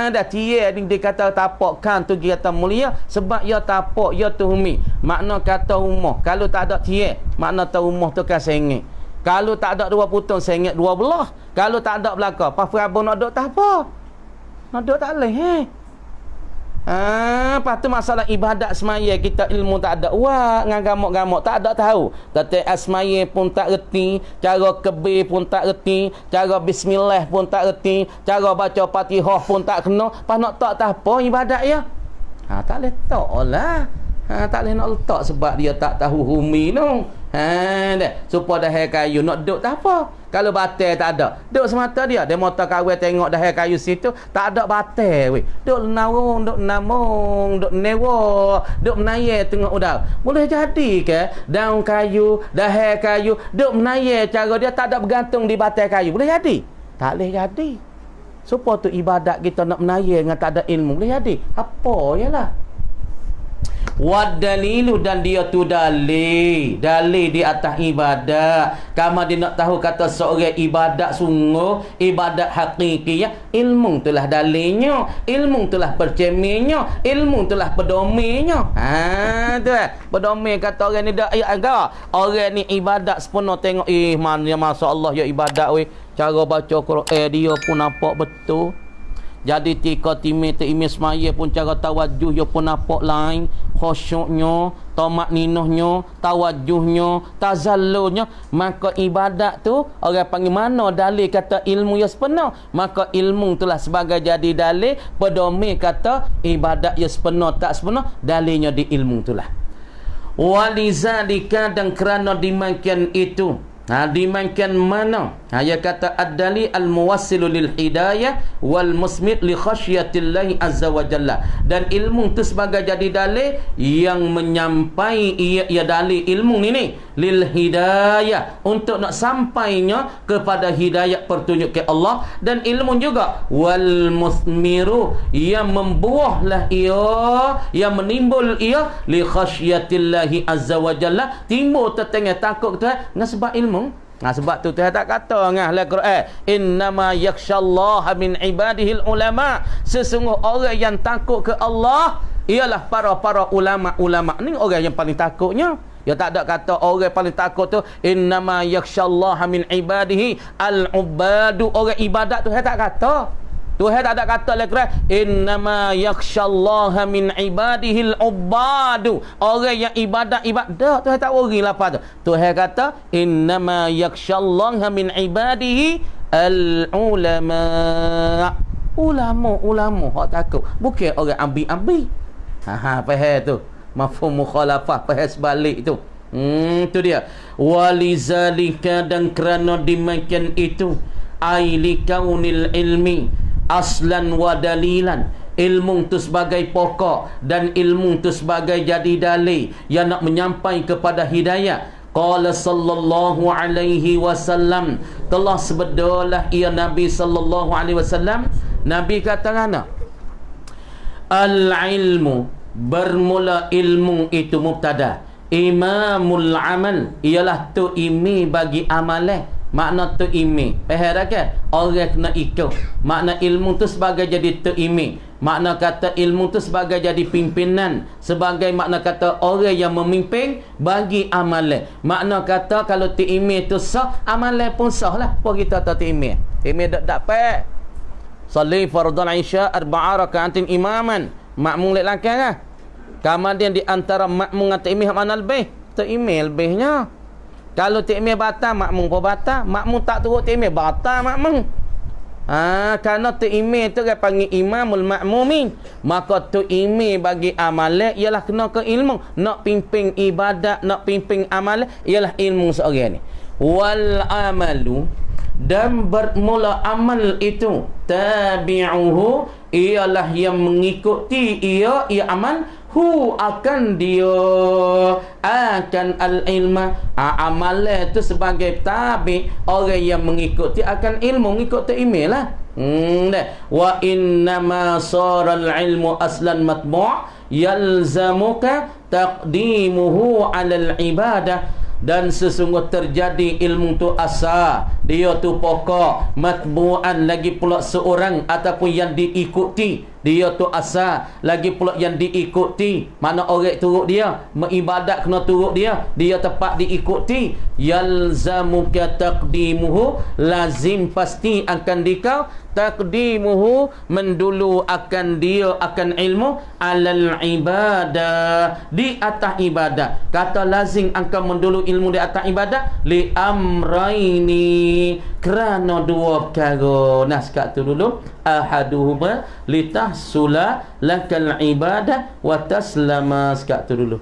Dah tie dia kata tapak kan tu dia kata mulia sebab ia tapak, ia tu humi. Makna kata umuh. Kalau tak ada tie, makna tu umuh tu kan sengit. Kalau tak ada dua putung sengit dua belah. Kalau tak ada belaka, pas perabung nak duk tak apa. Nak duk tak leh. Lepas tu masalah ibadat semaya kita ilmu tak ada. Wah, dengan gamuk-gamuk tak ada tahu. Tetapi asmaya pun tak reti, cara kebir pun tak reti, cara bismillah pun tak reti, cara baca Fatihah pun tak kena. Pas nak tak apa ibadat ya. Tak boleh tak lah. Tak boleh nak letak sebab dia tak tahu humi tu. Supaya dah kayu nak duduk tak apa. Kalau batal tak ada, duduk semata dia. Dia motor kawin tengok dah kayu situ, tak ada batal weh. Duduk nawung, duduk namung, duduk newa, duduk menayar tengok udara. Boleh jadi ke daun kayu, dah kayu, duduk menayar cara dia tak ada bergantung di batal kayu. Boleh jadi? Tak boleh jadi. Supaya tu ibadat kita nak menayar dengan tak ada ilmu. Boleh jadi? Apa yalah. Wadalilu dan dia tu dalil di atas ibadat. Kamu dia nak tahu kata seorang ibadat sungguh, ibadat hakikiyah, ilmu itulah dalilnya, ilmu itulah percerminnya, ilmu itulah pedominya. Tu pedomi kata orang ni dak agak. Orang ni ibadat sepenuh tengok mana masya-Allah ya ibadat weh. Cara baca Quran dia pun nampak betul. Jadi tika timih semaya pun cara tawajuh dia pun nampak lain, khusyuknya, tamak ninahnya, tawajuhnya, tazallurnya. Maka ibadat tu orang panggil mana dalil kata ilmu ya sepenuh. Maka ilmu itulah sebagai jadi dalil pedomi kata ibadat ya sepenuh tak sepenuh, dalilnya di ilmu itulah. Walizalika dan kerana dimakan itu dimakan mana? Dia kata ad-dali al-muwassilu lil hidayah wal musmit li khasyatillahi azza wa jalla. Dan ilmu itu sebagai jadi dalil yang menyampai ia dalil ilmu ini lil hidayah untuk nak sampainya kepada hidayah pertunjuk ke Allah, dan ilmu juga wal musmiru yang membuahlah ia, yang menimbul ia li khasyatillahi azza wa jalla, timbul tertengah takut Tuhan dengan sebab ilmu. Sebab tu Tuhan tak kata ngah dalam Quran innama yakhshallaha min ibadihil ulama, sesungguh orang yang takut ke Allah ialah para ulama. Ni orang yang paling takutnya. Ya tak ada kata orang paling takut tu innama yakhshallaha min ibadihi al-ubadu, orang ibadat tu tak kata. Tuhan tak ada kata dalam Quran innama yakhshallaha min ibadihil ubadu, orang yang ibadat. Tuhan tak worry lah apa tu. Tuhan kata innama yakhshallaha min ibadihi al-ulama. Ulama hak takut, bukan orang ambi-ambi. Faham tu mafhum mukhalafah, faham sebalik tu. Tu dia. Walizalika dan kerana dimakan itu ailikaunil ilmi aslan wa dalilan, ilmu tu sebagai pokok dan ilmu tu sebagai jadi dalil yang nak menyampai kepada hidayah. Qala sallallahu alaihi wasallam, telah sebedalah ia Nabi sallallahu alaihi wasallam. Nabi kata ngana? Al-ilmu, bermula ilmu itu mubtada, imamul amal, ialah tu imi bagi amalan. Makna tu imi, faham tak ke? Orang kena ikut. Makna ilmu tu sebagai jadi tu imi. Makna kata ilmu tu sebagai jadi pimpinan, sebagai makna kata orang yang memimpin bagi amalan. Makna kata kalau tu imi tu sah, amalan pun sah lah. Apa kita tahu tu imi? Imi tak dapat. Salli fardhan isya 4 rakaatin imaman. Makmum lek langkah kan? Kemudian di antara makmum dengan imi mana lebih? Tu imi lebihnya. Kalau takmir batal, makmum pun batal. Makmum tak turut takmir, batal makmum. Kerana takmir tu dia panggil imamul makmumin. Maka takmir bagi amalan ialah kena ke ilmu. Nak pimpin ibadat, nak pimpin amalan ialah ilmu seorang ni. Wal amalu, dan bermula amal itu tabi'uhu, ialah yang mengikuti ia amal hu akan dia akan al-ilma. Amalan tu sebagai tabi, orang yang mengikuti akan ilmu, mengikuti email lah. Wa innama saral ilmu aslan matbu' yalzamuka taqdimuhu 'alal ibadah. Dan sesungguh terjadi ilmu tu asal, dia tu pokok, matbu'an lagi pula seorang ataupun yang diikuti, dia tu asal lagi pula yang diikuti. Mana orang turut dia, mengibadat kena turut dia, dia tepat diikuti. Yalzamuka taqdimuhu, lazim pasti akan dikau taqdimuhu, mendulu akan dia akan ilmu, alal ibadah, di atas ibadah. Kata lazim akan mendulu ilmu di atas ibadah, li amraini, kerana dua perkara. Nah, sekat tu dulu. Ahaduhuma litahsula lakal ibadah wa taslama. Sekat tu dulu.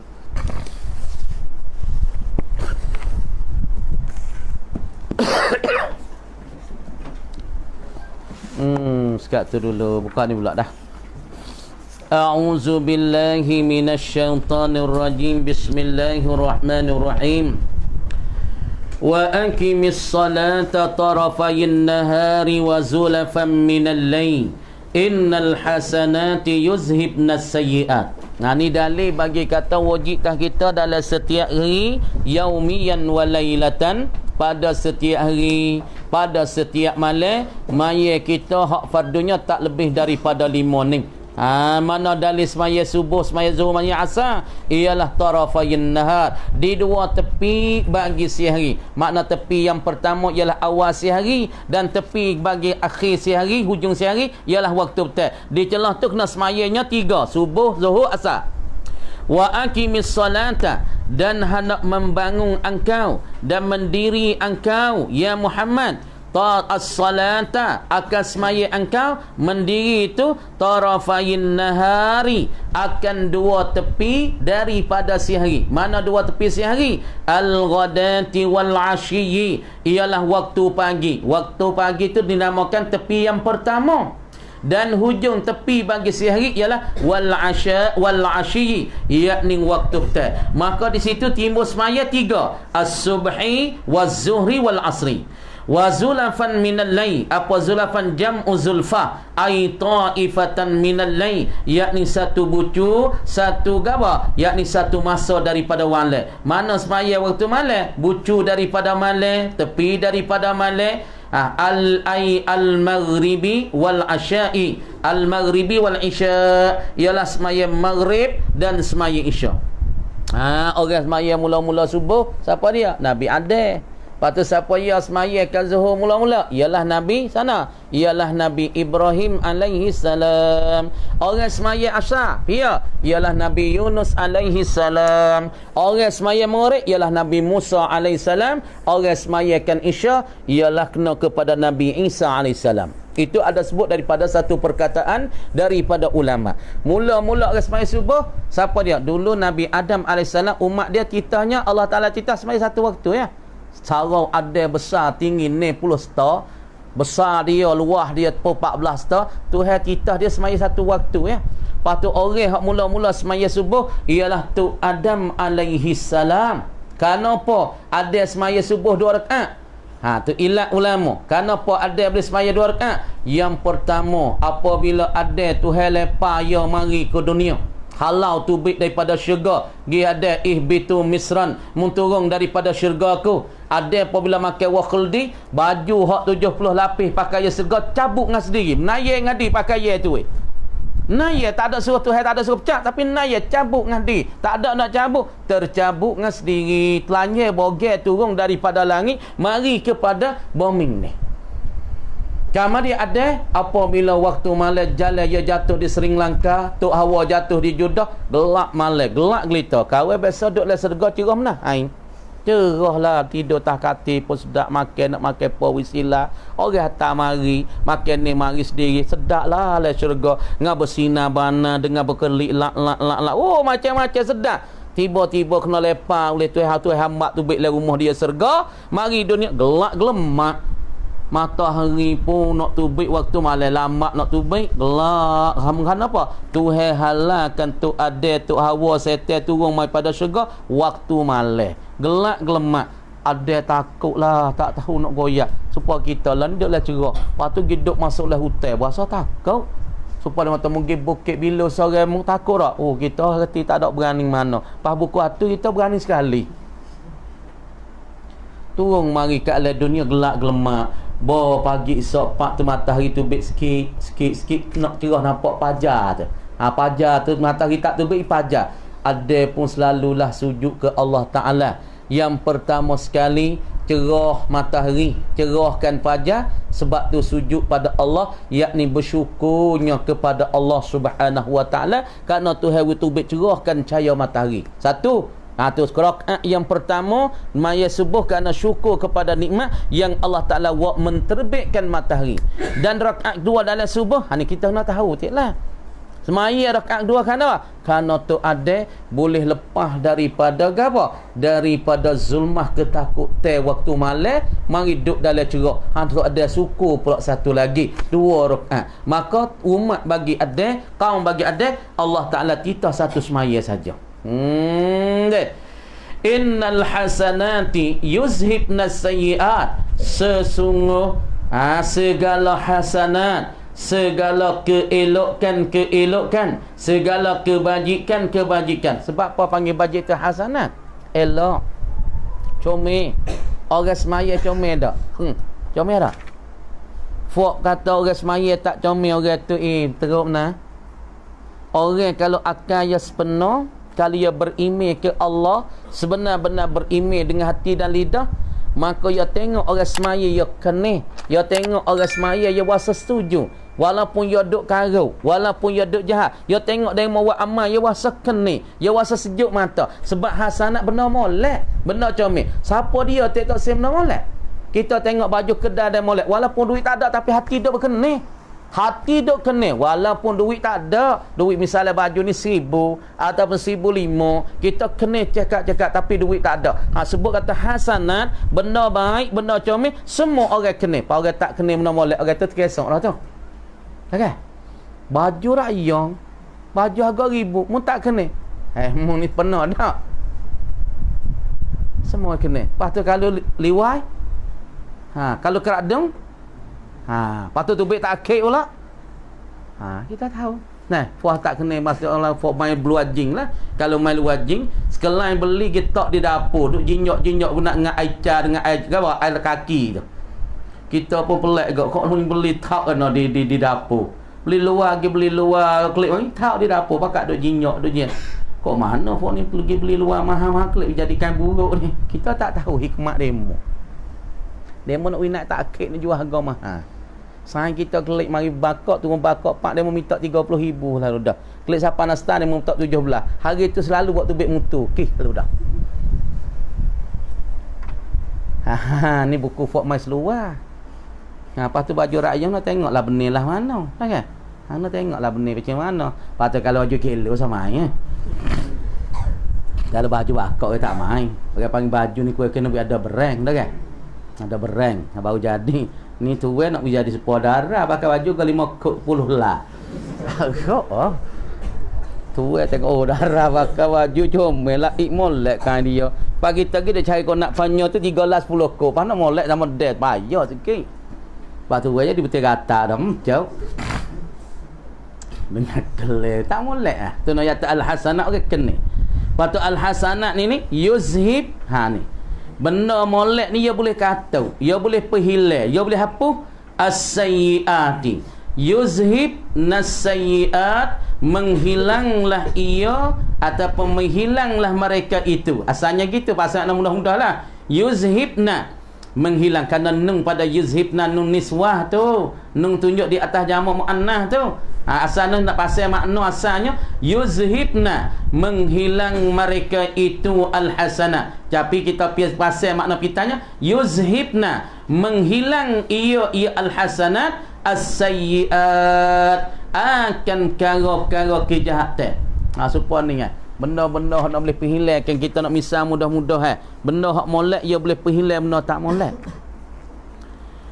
Sekat tu dulu. Buka ni pula dah. A'udzu billahi minasyaitonir rajim. Bismillahirrahmanirrahim. Wa aqimis salata tarafayin nahari wa zulafan minal lail. Innal hasanati yuzhibnas sayyi'at. Nah, ni dalil bagi kata wajibkah kita dalam setiap hari, yaumiyan wa lailatan, pada setiap hari, pada setiap malam, maya kita hak fardunya tak lebih daripada 5 ni. Mana dalil semaya subuh, semaya zuhur, semaya asar? Ialah tarafayin nahar, di dua tepi bagi sehari. Makna tepi yang pertama ialah awal sehari, dan tepi bagi akhir sehari, hujung sehari ialah waktu petang. Di celah tu kena semayanya 3, subuh, zuhur, asar. Wa aqimis salata, dan hendak membangun engkau dan mendiri engkau ya Muhammad, as-salata, akan semaya engkau mendiri itu tarafayin nahari, akan dua tepi daripada sehari. Mana dua tepi sehari? Al-ghadati wal-ashiyyi, ialah waktu pagi. Waktu pagi itu dinamakan tepi yang pertama, dan hujung tepi bagi sehari ialah wal-ashiyyi, yakni waktu petang. Maka di situ timbul semaya 3, as-subhi waz-zuhri wal-asri. Wa zulafan minal lail, apa zulafan jam'u zulfah, ai ta'ifatan minal lail, yakni satu bucu, satu gaba, yakni satu masa daripada malam. Mana semaya waktu malam? Bucu daripada malam, tepi daripada malam. Al-maghribi wal-asya'i, al-maghribi wal-isya, ialah semaya maghrib dan semaya isya. Orang semaya mula-mula subuh, siapa dia? Nabi Adam. Lepas tu siapa ia semaya kan zuhur mula-mula? Ialah Nabi sana, ialah Nabi Ibrahim alaihi salam. Orang semaya asar, ialah Nabi Yunus alaihi salam. Orang semaya maghrib ialah Nabi Musa alaihi salam. Orang semaya kan isya ialah kena kepada Nabi Isa alaihi salam. Itu ada sebut daripada satu perkataan daripada ulama. Mula-mula orang semaya subuh, siapa dia? Dulu Nabi Adam AS, umat dia titahnya, Allah Ta'ala titah semaya satu waktu ya. Sarau ada besar tinggi 60 star. Besar dia, luah dia 14 star. Tuhan titah dia semaya satu waktu ya. Lepas tu orang yang mula-mula semaya subuh ialah tu Adam alaihi salam. Kenapa ada semaya subuh 2 rakaat? Tu ilat ulama. Kenapa ada boleh semaya 2 rakaat? Yang pertama, apabila ada Tuhan lepas ya mari ke dunia, halau tubik daripada syurga, dia ada ihbitu misran, munturung daripada syurga aku. Ada apabila makan wakhuldi, baju hak 70 lapis pakaian syurga cabut dengan sendiri, menaya ngadi pakaian tu. Naya tak ada suruh Tuhan, tak ada suruh pecah, tapi naya cabut ngadi, tak ada nak cabut, tercabut dengan sendiri. Telanya bogel turun daripada langit mari kepada bumi ni. Kamar dia ada apabila waktu malam jalan ia jatuh di Sri Lanka, Tok Hawa jatuh di Jeddah, gelap malam, gelap gelita. Kawan biasa duduk dalam serga cerah mana? Cerahlah, tidur tak kati pun sedap, makan nak makan apa wisilah. Orang tak mari, makan ni mari sendiri, sedaplah dalam serga. Ngah bersinar bana dengan berkelik lak. Oh, macam-macam sedap. Tiba-tiba kena lepas oleh Tuhan hamba tu baiklah rumah dia serga, mari dunia gelap gelemak. matahari pun nak terbit waktu malam lambat nak terbit gelap. Kenapa? Tuhan halalkan tu ada tu hawa setan turun mai pada syurga waktu malam gelap gelemat. Ada takutlah, tak tahu nak goyak supaya kita lah ndeklah cerah. Lepas tu hidup masuklah hutan berasa takut. Supaya mata mungkin bukit bila seorang mu takut tak? Oh, kita reti tak ada berani mana. Pas buku atu kita berani sekali. Turun mari ke alam dunia gelap gelemak. Bo pagi esok pak tu matahari tu bit sikit nak cerah nampak pajar tu. Pajar tu matahari tak terbit pajar. Ada pun selalulah sujud ke Allah Taala. Yang pertama sekali cerah matahari, cerahkan fajar, sebab tu sujud pada Allah, yakni bersyukurnya kepada Allah Subhanahu wa taala kerana Tuhan itu cerahkan cahaya matahari. Satu, tu rakaat yang pertama maya subuh kerana syukur kepada nikmat yang Allah Taala menterbitkan matahari. Dan rakaat dua dalam subuh, ni kita nak tahu tiklah. Semaya rakaat dua kerana kerana tu ada boleh lepas daripada apa? Daripada zulmah ketakutan waktu malam, mari duduk dalam cerah. Tu ada syukur pula satu lagi, dua rakaat. Maka umat bagi ada, kaum bagi ada, Allah Taala kita satu semaya saja. Innal hasanati yuzhibna sayyiat. Sesungguh segala hasanat, segala keelokan, segala kebajikan. Sebab apa panggil bajik tu hasanat? Elok, comel. Orang semaya comel tak? Comel tak? Fok kata orang semaya tak comel, orang tu teruk nah. Orang kalau akal yang sepenuh, kalau ia berimej ke Allah, sebenar-benar berimej dengan hati dan lidah, maka ia tengok orang semaya ia keneh, ia tengok orang semaya ia rasa setuju. Walaupun ia duk karau, walaupun ia duk jahat, ia tengok dia mau buat amal, ia rasa keneh, ia rasa sejuk mata. Sebab hasanat benar molek, benar comel. Siapa dia tengok saya benar molek? Kita tengok baju kedai dan molek, walaupun duit tak ada tapi hati duk berkeneh. Hati duk keneh walaupun duit tak ada. Duit misalnya baju ni 1,000 ataupun 1,500, kita keneh cakap-cakap tapi duit tak ada. Sebut kata hasanat, benda baik, benda comel, semua orang keneh. Pak orang tak keneh benda molek, orang tu terkesok lah tu. Okay? Baju rakyat, baju harga 1,000, mu tak keneh. Mu ni penuh tak? Semua keneh. Lepas tu kalau liwai, kalau keradung, patut tu baik tak kek pula. Kita tahu. Nah, puas tak kena masuk orang for main blue jing lah. Kalau main blue jing, sekalian beli kita di dapur, duk jinyok-jinyok guna dengan aica dengan air kaki tu. Kita pun pelik gak kok beli tak kena di dapur. Beli luar klik ni tak di dapur, pakak duk jinyok. Kok mana pun ni pergi beli luar mahal-mahal klik jadikan buruk ni. Kita tak tahu hikmat demo. Demo nak winat tak kek ni jual harga mahal. Sayang kita klik mari bakok, turun bakok pak dia minta 30,000 lalu dah. Klik siapa nastan dia minta 17. Hari tu selalu buat tubik mutu. Lalu dah. Ni buku Fort Mais luar. Lepas tu baju rakyat nak tengoklah benih lah mana. Kan? Nak tengoklah benih macam mana. Lepas tu kalau baju kilo sama ya. Kalau baju bakok dia tak main. Pakai panggil baju ni kue kena ada berang dah kan? Ada berang baru jadi. Ni tuan nak jadi sepuluh darah pakai baju ke 50 lah. Kok tuan tengok darah pakai baju comel lah molek kan dia. Pagi tadi dia cari kau nak fanyo tu 13 10 ko. Pas nak molek sama dead payah sikit. Lepas tu aja dibetul kata dah jauh. Benar kelih tak molek ah. Tu nak kata al-hasanat ke kene. Lepas tu al-hasanat ni yuzhib ni. Benda molek ni ia boleh kata, ia boleh perhilang, ia boleh hapus as-sayyiati. Yuzhib nas-sayyiat, menghilanglah ia ataupun menghilanglah mereka itu. Asalnya gitu, pasal mudah-mudah lah. Yuzhibna, menghilang, kerana nun pada yuzhibna nun niswah tu, nun tunjuk di atas jamak muannah tu. Asalnya nak pasal makna asalnya yuzhibna, menghilang mereka itu al-hasanah. Tapi kita pasal makna pitanya yuzhibna, menghilang ia al-hasanat as-sayyiat, akan perkara-perkara kejahatan. Supaya ni kan benda-benda hak nak boleh perhilangkan, kita nak misal mudah-mudah benda hak molek ia boleh perhilang, benda tak molek.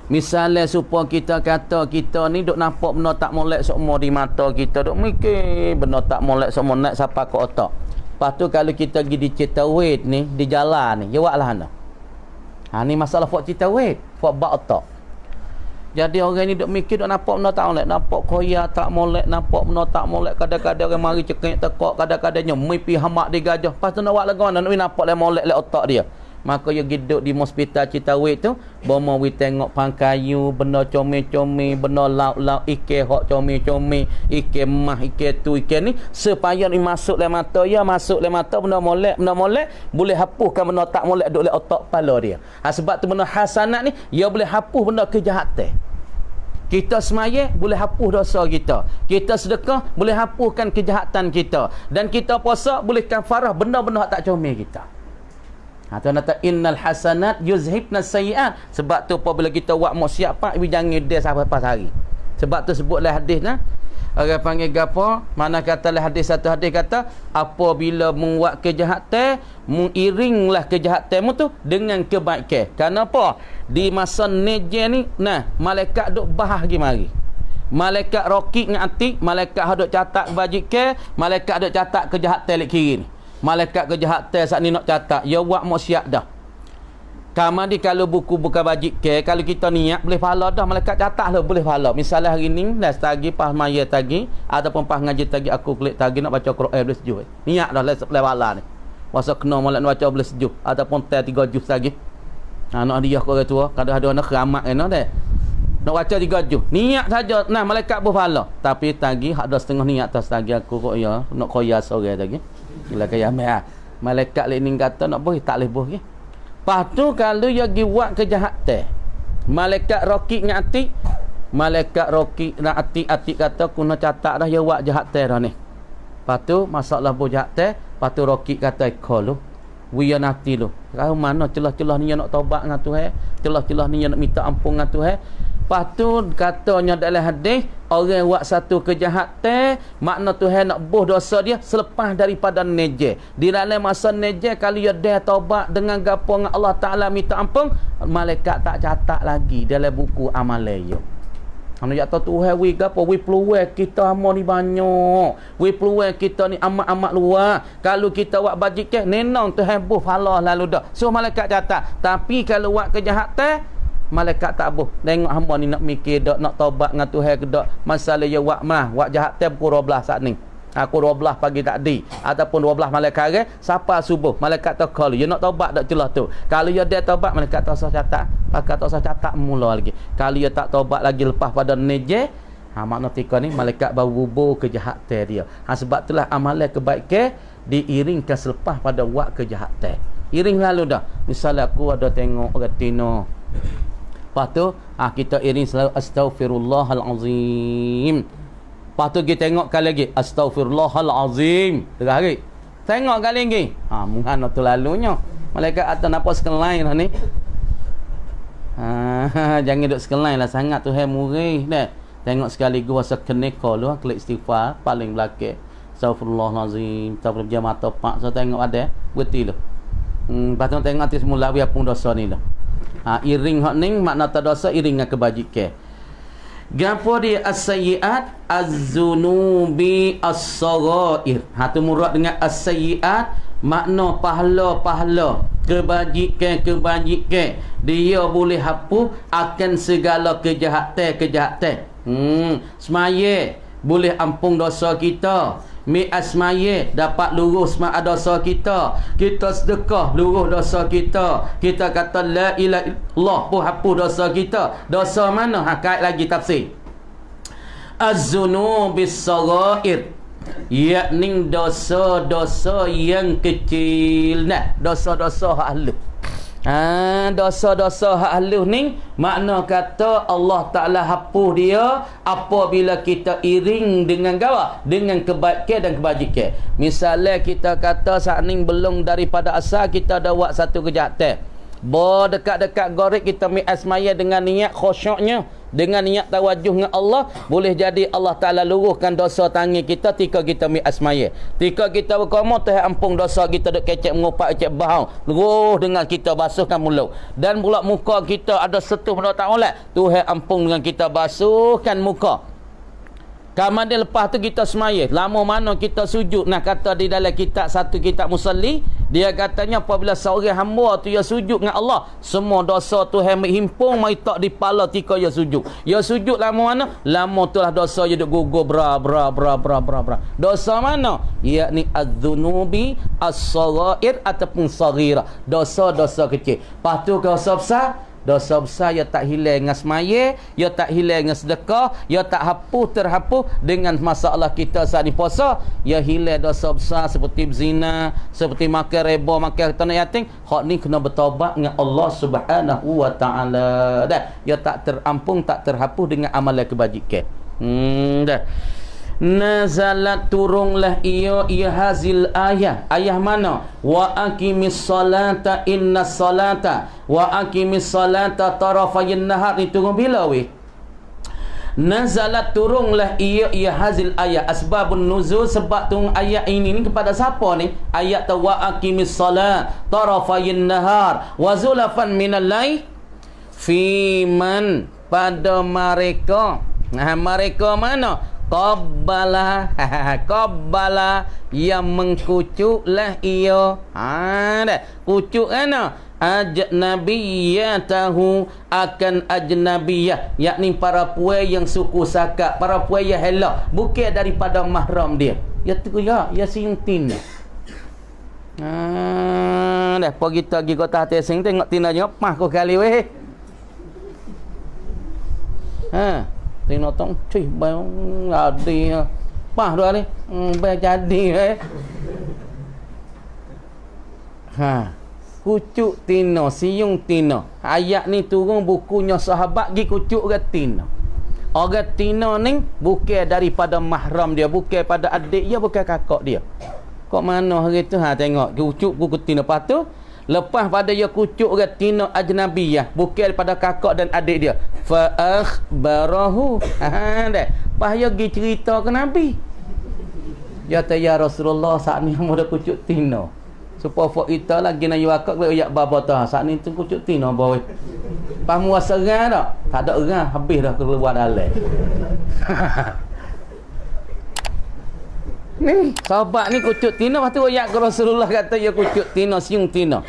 Misalnya supaya kita kata kita ni duk nampak benda tak molek semua di mata kita, duk mikir benda tak molek semua nak siapa ke otak. Lepas tu kalau kita pergi di Citawit ni, di jalan ni, jawablah anda. Ni masalah fok Citawit, fok bak otak. Jadi orang ni duk mikir, duk nampak benda tak molek, nampak koya tak molek, nampak benda tak molek, kadang-kadang orang mari cekik tekak, kadang-kadangnya mimpi hamak di gajah. Lepas tu nak buat lagu mana, nak nampak le molek le otak dia. Maka dia duduk di hospital Citawit tu, bomo we tengok pangkayu, benda comel-comel, benda lauk-lauk, ikan hok comel-comel, ikan mah, ikan tu, ikan ni, supaya ni masuk le mata ya, masuk le mata benda molek, boleh hapuskan benda tak molek duk le otak kepala dia. Sebab tu benda hasanat ni, dia boleh hapus benda kejahatan. Kita semaya boleh hapus dosa kita. Kita sedekah boleh hapuskan kejahatan kita. Dan kita puasa boleh kafarah benda-benda tak comel kita. Tuan kata innal hasanat yuzhibna sayyi'at. Sebab tu apabila kita buat maksiat pak jangan dia sampai pas hari. Sebab tu sebutlah hadis nah. Orang panggil gapo? Mana katalah hadis, satu hadis kata apabila membuat kejahatan, mengiringlah kejahatanmu tu dengan kebaikan. Kenapa? Di masa neje ni, nah, malaikat duk bahas lagi mari. Malaikat rokik dengan atik, malaikat duk catat kebajikan, malaikat duk catat kejahatan lek kiri ni. Malaikat kejahatan saat ni nak catat, ya buat maksiat dah. Kamadi kalau buku buka bajik ke, kalau kita niat boleh pahala dah, malaikat catat lah boleh pahala. Misalnya hari ni dah tagi pas maya tagi ataupun pas ngaji tagi aku klik tagi nak baca Quran boleh sejuk. Niat dah le pahala ni. Masa kena malak nak baca boleh sejuk ataupun teh 3 juz lagi. Nak dia kau orang tua, kadang ada anak keramat kena deh. Nak baca 3 juz. Niat saja nah malaikat berpahala. Tapi tagi hak dah setengah niat atas tagi aku kok ya nak koya sore tagi. Gila kaya malaikat lek ning kata nak boleh tak boleh boleh. Lepas tu kalau dia pergi buat kejahatan, malaikat rokik dengan atik, malaikat rokik dengan atik kata kuna catat dah dia buat jahatan dah ni. Lepas tu masalah buat jahatan, lepas tu rokik kata ikol lu wiya nati lu. Kau mana celah-celah ni nak taubat dengan Tuhan, celah-celah ni nak minta ampun dengan Tuhan. Lepas tu katanya dalam hadis, orang buat satu kejahatan, makna Tuhan nak buh dosa dia selepas daripada neje. Di dalam masa neje, kalau dia dah taubat dengan gapo dengan Allah Ta'ala minta ampun, malaikat tak catat lagi dalam buku amalan dia. Anu ya tahu Tuhan we gapo, we peluang kita hamba ni banyak. We peluang kita ni amat-amat luar. Kalau kita buat bajikan, nenong Tuhan buh pahala lalu dah. So malaikat catat. Tapi kalau buat kejahatan, malaikat tak boh tengok hamba ni nak mikir dak nak taubat dengan Tuhan ke dak. Masalah dia buat buat jahat pukul 12 saat ni. Aku 12 pagi tadi ataupun 12 malam hari sampai subuh malaikat tak call dia nak taubat dak celah tu. Kalau dia dah taubat malaikat tak usah catat, malaikat tak usah catat mula lagi. Kalau dia tak taubat lagi lepas pada neje, makna tika ni malaikat baru bubur kejahatan dia. Sebab itulah amalan kebaikan diiringkan selepas pada buat kejahatan. Iring lalu dah. Misalnya aku ada tengok retina. Lepas tu kita iring selalu astaghfirullahalazim. Lepas tu kita tengok kali lagi astaghfirullahalazim. Tengah hari tengok kali lagi. Mungkin tu lalunya malaikat atas nampak sekelain lah ni. Jangan duduk sekelain lah sangat tu murih dah. Tengok sekali gua rasa keneka lu klik istighfar paling belakang astaghfirullahalazim. Tak berjam mata pak so tengok ada berhenti lu. Lepas tu tengok hati semula biar pun dosa ni lah. Iring hak ning makna tak dosa iring dengan kebajikan. Gapo dia as-sayyi'at az-zunubi as-saghair. Tu murad dengan as-sayyi'at makna pahala-pahala, kebajikan. Dia boleh hapus akan segala kejahatan. Semaya boleh ampun dosa kita. Mi asmaye dapat lurus mak dosa kita. Kita sedekah lurus dosa kita. Kita kata la ilaha illallah pun hapus dosa kita. Dosa mana? Kait lagi tafsir. Az-zunubis saghair, yakni dosa-dosa yang kecil. Nah, dosa-dosa hak halus. Dosa-dosa hak halus ni makna kata Allah Ta'ala hapus dia apabila kita iring dengan gawa, dengan kebaikan dan kebajikan. Misalnya kita kata saat ni belum daripada asal kita dah buat satu kejahatan, dekat-dekat gorek kita mi'asmaya dengan niat khusyuknya dengan niat tawajuh dengan Allah, boleh jadi Allah Ta'ala luruhkan dosa tangan kita tika kita mi asmaya. Tika kita berkomo, Tuhan ampun dosa kita duk kecek mengupak kecek bahau, luruh dengan kita basuhkan mulut. Dan pula muka kita ada setuh benda tak molek, Tuhan ampun dengan kita basuhkan muka. Kemudian lepas tu kita semaya. Lama mana kita sujud. Nah, kata di dalam kitab, satu kitab Musalli, dia katanya apabila seorang hamba tu ia sujud dengan Allah, semua dosa tu himpun mai tak di pala tika ia sujud. Ia sujud lama mana? Lama tu lah dosa ia duk gugur bra. Dosa mana? Yakni az-dzunubi as-saghair ataupun saghira. Dosa-dosa kecil. Lepas tu dosa besar, dosa besar ia tak hilang dengan semaya, ia tak hilang dengan sedekah, ia tak terhapus dengan masalah kita saat ni puasa. Ia hilang dosa besar seperti berzina, seperti makan riba, makan tanah yatim. Hak ni kena bertaubat dengan Allah Subhanahu wa taala. Dah, ia tak terampung, tak terhapus dengan amalan kebajikan. Dah. Nazalat turunglah ia hazil ayah mana? Wa aqimis salata innas salata wa aqimis salata tarafayn nahar. Ni turun bila weh? Nazalat turunglah ia hazil asbabun nuzul, sebab turun ayat ini kepada siapa ni? Ayat tu wa aqimis salat tarafayn nahar wa zulafan minal lail fi man, pada mereka. Mereka mana? Qabbala yang mengkucuklah ia. Dah kucuk mana? Ajnabiyatahu, akan ajnabiyah, yakni para puai yang suku sakak, para puai yang helak, bukan daripada mahram dia. Ya tu ya sintin. Dah pergi pergi kota Tesing tengok tinanya mah kau kali weh. Tino tong cuy bang adi pah dua ni jadi kucuk tino siung tino. Ayat ni turun bukunya sahabat gi kucuk ke tino. Orang tino ni bukan daripada mahram dia, bukan pada adik dia, bukan kakak dia. Kok mana hari tu tengok kucuk buku tino. Lepas tu lepas pada dia kucuk retina ajnabiyah, bukan daripada kakak dan adik dia, fa akhbarahu. Dah payah pergi cerita ke Nabi. Ya Rasulullah, saat ni hang dah kucuk tino. Supaya fak kita lagi nak yakak ke yak baba ta. Saat ni tu kucuk tino boy. Pas muasa serang dak? Tak ada orang, habis dah keluar dalam. Ni sahabat ni kucuk tino, lepas tu ayat ke Rasulullah kata ya kucuk tino siung tino.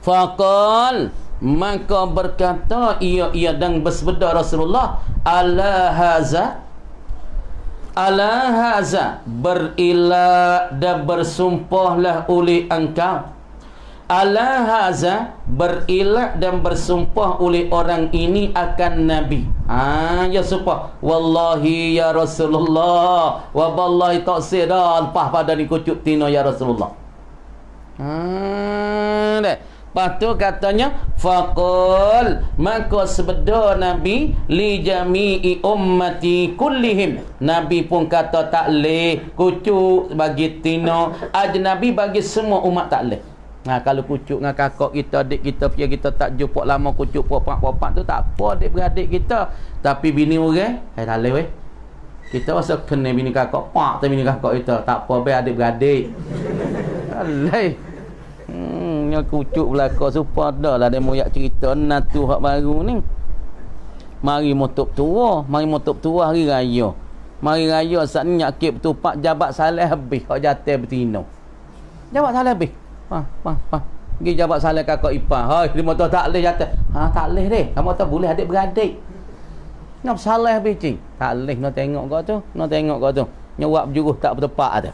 Faqal, maka berkata ia dan bersabda Rasulullah, ala haza berilah dan bersumpahlah oleh engkau. Ala haza berilah dan bersumpah oleh orang ini akan Nabi. Ya sumpah, wallahi ya Rasulullah, wa wallahi taksir dah lepas pada ni kucuk tino ya Rasulullah. Dah. Lepas tu katanya faqul, maka sebeda Nabi li jami'i ummati kullihim. Nabi pun kata tak leh kucuk bagi tino ajnabi, bagi semua umat tak leh. Kalau kucuk dengan kakak kita, adik kita, kita tak jumpa lama, kucuk popak-popak tu tak apa adik-beradik kita. Tapi bini orang, tak leh weh. Kita rasa kena bini kakak, pak tu bini kakak kita. Tak apa be adik-beradik. Tak leh. Yang kucuk belakang supaya dah lah dia moyak cerita natu hak baru ni. Mari motok tua hari raya. Mari raya saat ni nyakit bertupak jabat salah habis hak jatuh bertino. Jabat salah habis. Pergi jabat salah kakak ipar. Hai, dia motor tak leh jatuh. Tak leh deh. Kamu tak boleh adik-beradik. Nak salah habis cing. Tak leh nak tengok kau tu. Nyawak berjuruh tak bertepak ada.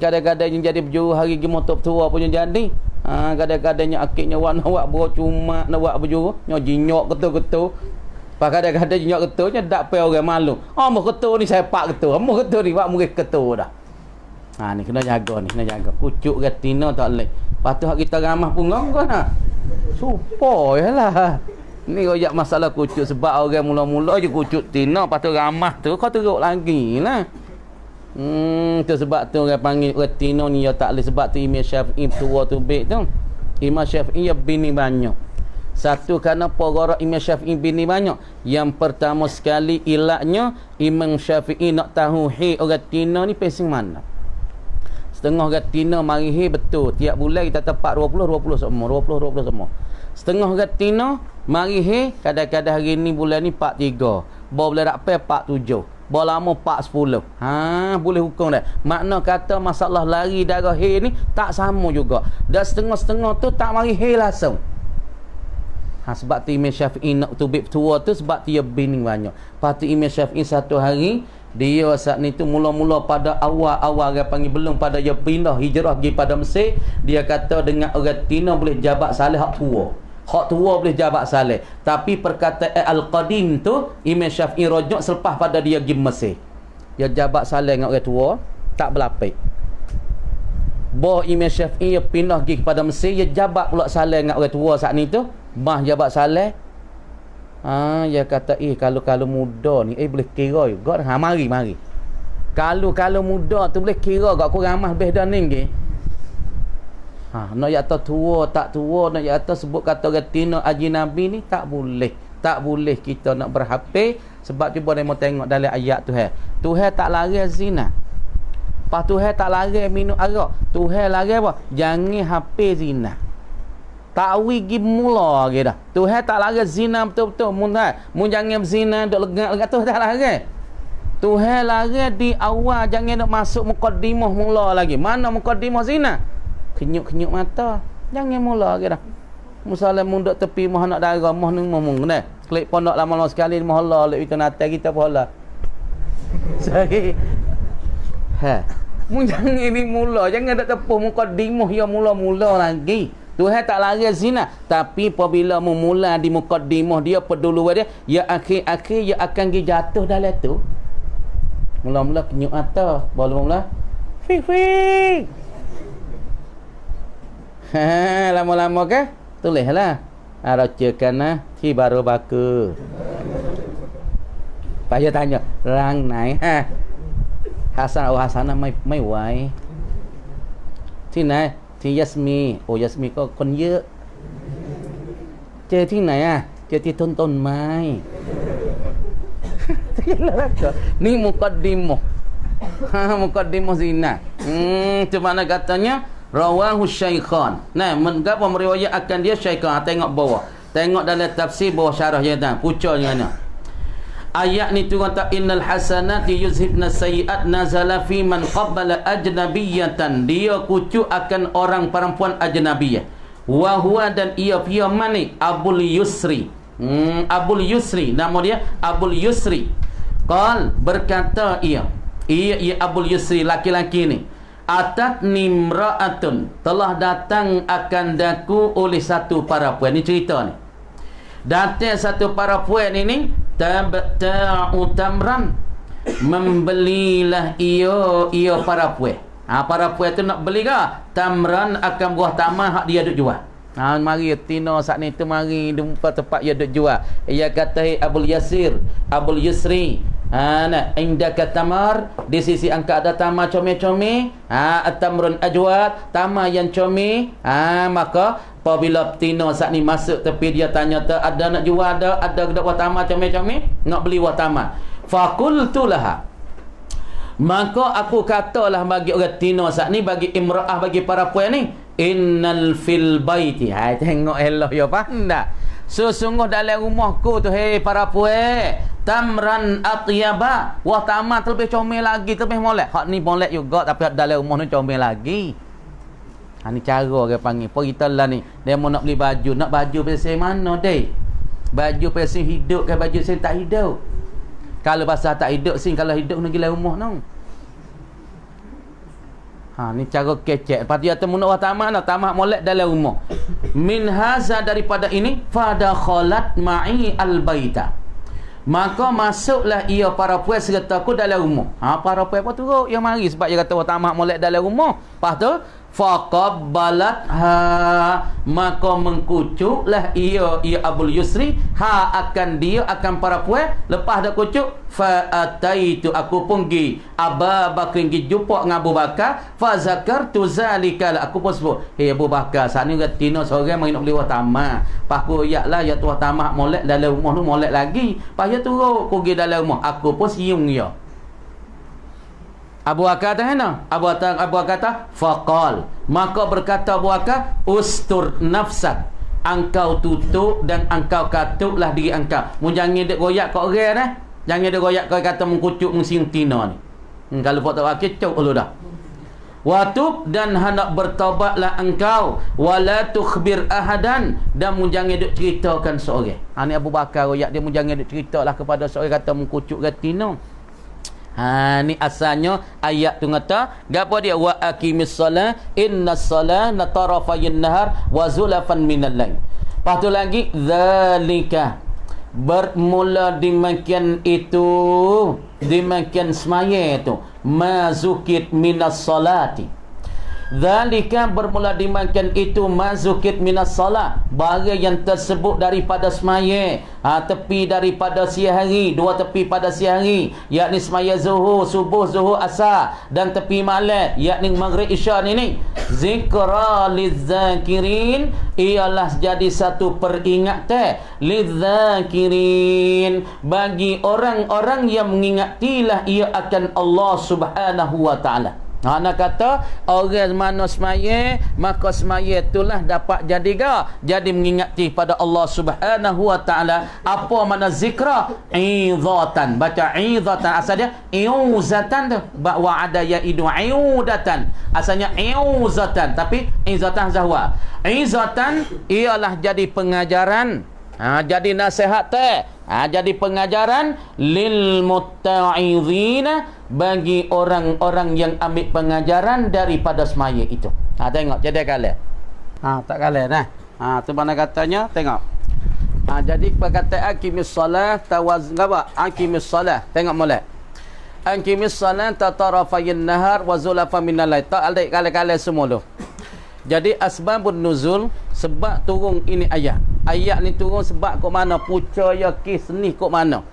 Kadang-kadang yang jadi berjuruh hari pergi motor tua punya jadi. Kadang-kadangnya akiknya wak cuma nak buat berjuruh, nyo jinyok ketul-ketul. Pak kadang-kadang jinyok ketulnya dak pe orang malu. Mu ketul ni saya pak ketul. Mu ketul ni buat murid ketul dah. Ni kena jaga ni, kena jaga. Kucuk retina tak leh. Patu hak kita ramah punggung kau nak. Supaya lah. Ni royak masalah kucuk sebab orang mula-mula je kucuk tina, patu ramah tu kau teruk lagi lah. Tu sebab tu orang panggil retina ni ya tak leh, sebab tu Imam Syafi'i tua tu baik tu. Imam Syafi'i ya bini banyak. Satu kerana para Imam Syafi'i bini banyak. Yang pertama sekali ilatnya Imam Syafi'i nak tahu orang tina ni pesing mana. Setengah orang tina mari betul. Tiap bulan kita tepat 20 semua. 20 semua. Setengah orang tina mari kadang-kadang hari ni bulan ni 43. Bawa bulan Rapai 47. Bawa lama 4-10. Boleh hukum dah. Makna kata masalah lari darah ni tak sama juga. Dan setengah-setengah tu tak mari langsung. Sebab tu Imam Syafi'i nak tubik tua tu sebab dia bini banyak. Lepas tu Imam Syafi'i satu hari dia saat ni tu mula-mula pada awal-awal dia panggil belum pada dia pindah hijrah pergi pada Mesir, dia kata dengan orang tina boleh jabat salih hak tua. Hak tua boleh jabat salih. Tapi perkataan Al-Qadim tu Imam Syafi'i rujuk selepas pada dia pergi Mesir. Dia jabat salih dengan orang tua tak berlapik. Boh Imam Syafi'i pindah pergi kepada Mesir, dia jabat pula salih dengan orang tua saat ni tu. Mah jabat salih. Dia kata kalau muda ni boleh kira juga. Mari. Kalau muda tu boleh kira gak kurang amal lebih dah ni ke. Nak kata tua tak tua, nak kata sebut kata orang tina ajnabi ni tak boleh. Tak boleh kita nak berhafal sebab cuba demo tengok dalam ayat Tuhan tak larang zina. Pas Tuhan tak larang minum arak. Tuhan larang apa? Jangan hafal zina. Takwi gi mula lagi dah. Tuhan tak larang zina betul-betul. Mun jangan zina duk legak tu tak larang. Tuhan larang di awal jangan nak masuk mukaddimah mula lagi. Mana mukaddimah zina? Kenyuk-kenyuk mata. Jangan mula lagi dah. Musalam munduk tepi mah nak darah mah nung mung dah. Klik pondok lama-lama sekali mah Allah lek kita natal kita pahala. Sorry. Mun jangan ni mula, jangan dak tepuh mukaddimah ya mula-mula lagi. Tuhan tak larang zina, tapi apabila memula di mukaddimah dia penduluan dia, ya akhir-akhir dia akan jatuh dalam tu. Mula-mula kenyuk mata, mula-mula fik. Lama-lama ke? Tulislah. Racakan si baru baka. Payah tanya, rang nai Hasanah mai wai.ที่ไหน ที่ยัสมียัสมีก็คนเยอะเจอที่ไหนเจอที่ต้นไม้นี่mukaddimah mukaddimah zina. Tu mana katanya rawahu syaikhan. Mengapa meriwayatkan dia syaikhan? Tengok bawah, tengok dalam tafsir bawah syarah dia pucuk dengan ayat ni tu kata innal hasanati yuzhibna sayiat nazala fi man qabbala ajnabiyatan. Dia kucuk akan orang perempuan ajnabiyah. Wa huwa dan ia mani Abul Yusri. Abul Yusri nama dia Abul Yusri. Qal berkata ia Abul Yusri laki-laki ni. Atat nimra'atun, telah datang akan daku oleh satu perempuan. Ni cerita ni. Datang satu perempuan ini tabta'u tamran, membelilah ia perempuan. Perempuan tu nak beli ke tamran akan buah tamar hak dia duk jual. Mari tina saat ni tu mari jumpa tempat dia duk jual. Ia kata Abul Yusri indaka tamar, di sisi angka ada tamar comel-comel, tamrun ajwad, tamar yang comel. Maka apabila tina saat ni masuk tepi dia tanya ada nak jual, ada buah tamar comel-comel, nak beli buah tamar. Faqultu laha, maka aku katalah bagi orang tina saat ni, bagi imra'ah, bagi para puan ni, innal fil baiti. Tengok elok ya pandai. Sesungguh dalam rumahku tu para puan, tamran atyaba, wah tamar terlebih comel lagi, terlebih molek. Hak ni molek juga tapi dalam rumah ni comel lagi. Ni cara orang panggil. Apa kita lah ni, dia mau nak beli baju, nak baju pasal mana dek? Baju pasal hidup ke baju pasal tak hidup? Kalau pasal tak hidup sih, kalau hidup nak pergi rumah nong. Ni cara kecek. Lepas dia temu nak tamar, tamar molek dalam rumah. Min haza, daripada ini, fadakhalat ma'i al-baita, maka masuklah ia para puan serta aku dalam rumah. Para puan apa tu yang mari sebab dia kata tamar molek dalam rumah. Lepas tu faqabbalatha, maka mengkucuklah ia Abul Yusri akan dia akan para puan. Lepas dah kucuk, fa ataitu, aku pun gi Abu Bakar, gi jumpa dengan Abu Bakar, fa zakartu zalika, aku pun sebut, Abu Bakar sana gatina seorang mai nak beli tamak, pas aku yaklah ya tuah tamak molek dalam rumah tu, molek lagi pas ya turun aku gi dalam rumah, aku pun siung dia. Abu Bakar kata, Abu Bakar kata, faqal, maka berkata Abu Bakar, ustur nafsak, engkau tutup dan engkau katuklah diri engkau. Mu jangan dek goyak kat orang dah. Jangan dek goyak kau kata mengkucuk mengsiung tina ni. Kalau pak tak wakil cuk dulu dah. Watub, dan hendak bertaubatlah engkau, wala tukhbir ahadan, dan mu jangan dek ceritakan seorang. Ni Abu Bakar goyak dia, mu jangan dek ceritalah kepada seorang kata mengkucuk gatina. Ni asalnya ayat tu ngata gapo dia, wa aqimis salah innas salah natarafayn nahar wa zulafan minal lail. Lepas tu lagi zalika, bermula dimakan itu, dimakan semaya itu, mazukit minas salati. Zalika, bermula dimakan itu, mazukit minas salat, barang yang tersebut daripada semaya, tepi daripada siang hari, dua tepi pada siang hari, yakni semaya zuhur, subuh, zuhur, asar, dan tepi malam, yakni maghrib isya ni. Zikra lizakirin, ialah jadi satu peringatan lizakirin, bagi orang-orang yang mengingatilah ia akan Allah Subhanahu wa taala. Nak kata orang mana semaya, maka semaya itulah dapat jadi mengingati pada Allah Subhanahu wa taala. Apa makna zikra? Izatan. Baca izatan, asal dia iuzatan tu. Wa ada yaidu iudatan. Asalnya iuzatan, tapi izatan zahwa. Izatan ialah jadi pengajaran, jadi nasihat jadi pengajaran lil mutta'izina, bagi orang-orang yang ambil pengajaran daripada semaya itu. Tengok jadi kalah. Tak kalah nah. Tu mana katanya, tengok. Jadi perkataan aqimis salah apa? Aqimis salah. Tengok molek. Aqimis salah tatarafayn nahar wa zulafa minal lail. Tak ada kalah-kalah semua tu. Jadi asbabun nuzul, sebab turun ini ayat. Ayat ni turun sebab kok mana, puca ya kisnih kok mana.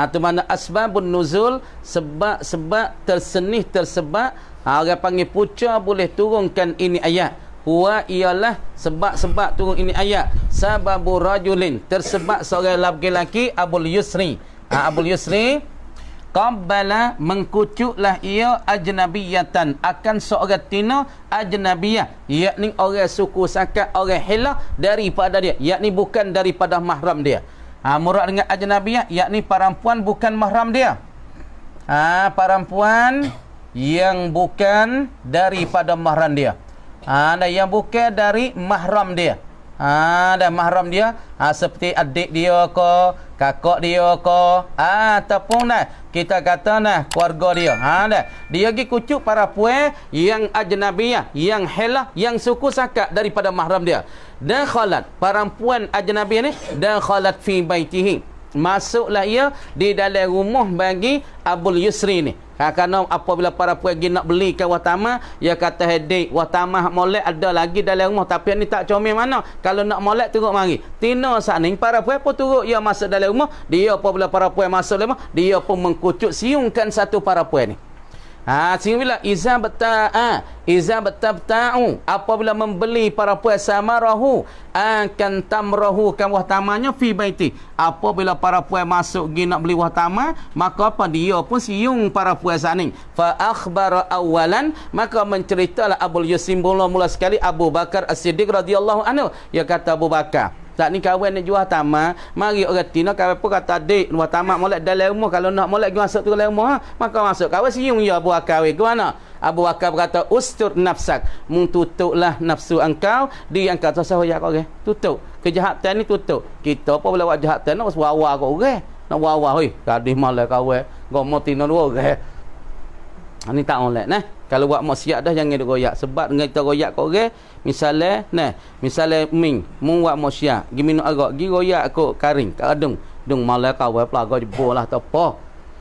Tu mana asbabun nuzul, sebab tersenih tersebab. Orang panggil puca boleh turunkan ini ayat. Huwa ialah sebab turun ini ayat. Sababu rajulin, tersebab seorang lelaki Abul Yusri. Abul Yusri qabbala, mengkucuklah ia ajnabiyatan, akan seorang tina ajnabiyah, yakni orang suku sakat, orang hilah daripada dia, yakni bukan daripada mahram dia. Murad dengan ajnabiyah, yakni perempuan bukan mahram dia. Perempuan yang bukan daripada mahram dia. Dan yang bukan dari mahram dia. Dan mahram dia seperti adik dia ke, kakak dia ke, ataupun kita kata keluarga dia. Dia pergi kucuk para puan yang ajnabiyah, yang helah, yang suku sakat daripada mahram dia. Dan khalat, perempuan ajnabiyah ni, dan khalat fi baitihi, masuklah ia di dalam rumah bagi Abul Yusri ni. Kerana apabila para puan pergi nak belikan watama, dia kata hedik watama molek ada lagi dalam rumah, tapi ni tak comel mana. Kalau nak molek turut mari. Tina saat ni para puan pun turut ia masuk dalam rumah. Dia apabila para puan masuk dalam rumah, dia pun mengkucuk siungkan satu para puan ni. Sehingga iza betabta'u, apabila membeli para puan samarahu, akan tamrahu, kan wah tamanya fi baiti. Apabila para puan masuk pergi nak beli wah tama, maka apa, dia pun siung para puan saning. Fa akhbara awalan, maka menceritalah Abul Yusri mula sekali Abu Bakar As-Siddiq radhiyallahu anhu. Dia kata Abu Bakar, tak ni kawan nak jual tamak, mari orang tina kawan pun kata adik jual tamak molek dalam rumah, kalau nak molek masuk tu dalam rumah, maka masuk kawan siung ya Abu Bakar ke mana. Abu Bakar berkata ustur nafsak, tutuplah nafsu engkau, dia yang kata sahaja kau orang tutup kejahatan ni, tutup. Kita apa boleh buat kejahatan nak wawa kau orang, nak wawa hoi gadis molek kawan gomo tina dua orang. Ni tak molek Kalau buat maksiat dah jangan goyak, sebab dengan kita goyak kau orang, misalnya ming buat maksiat gi minum arak, gi goyak kau karing kat adung dung malah kau pelaga jebol lah tak apa,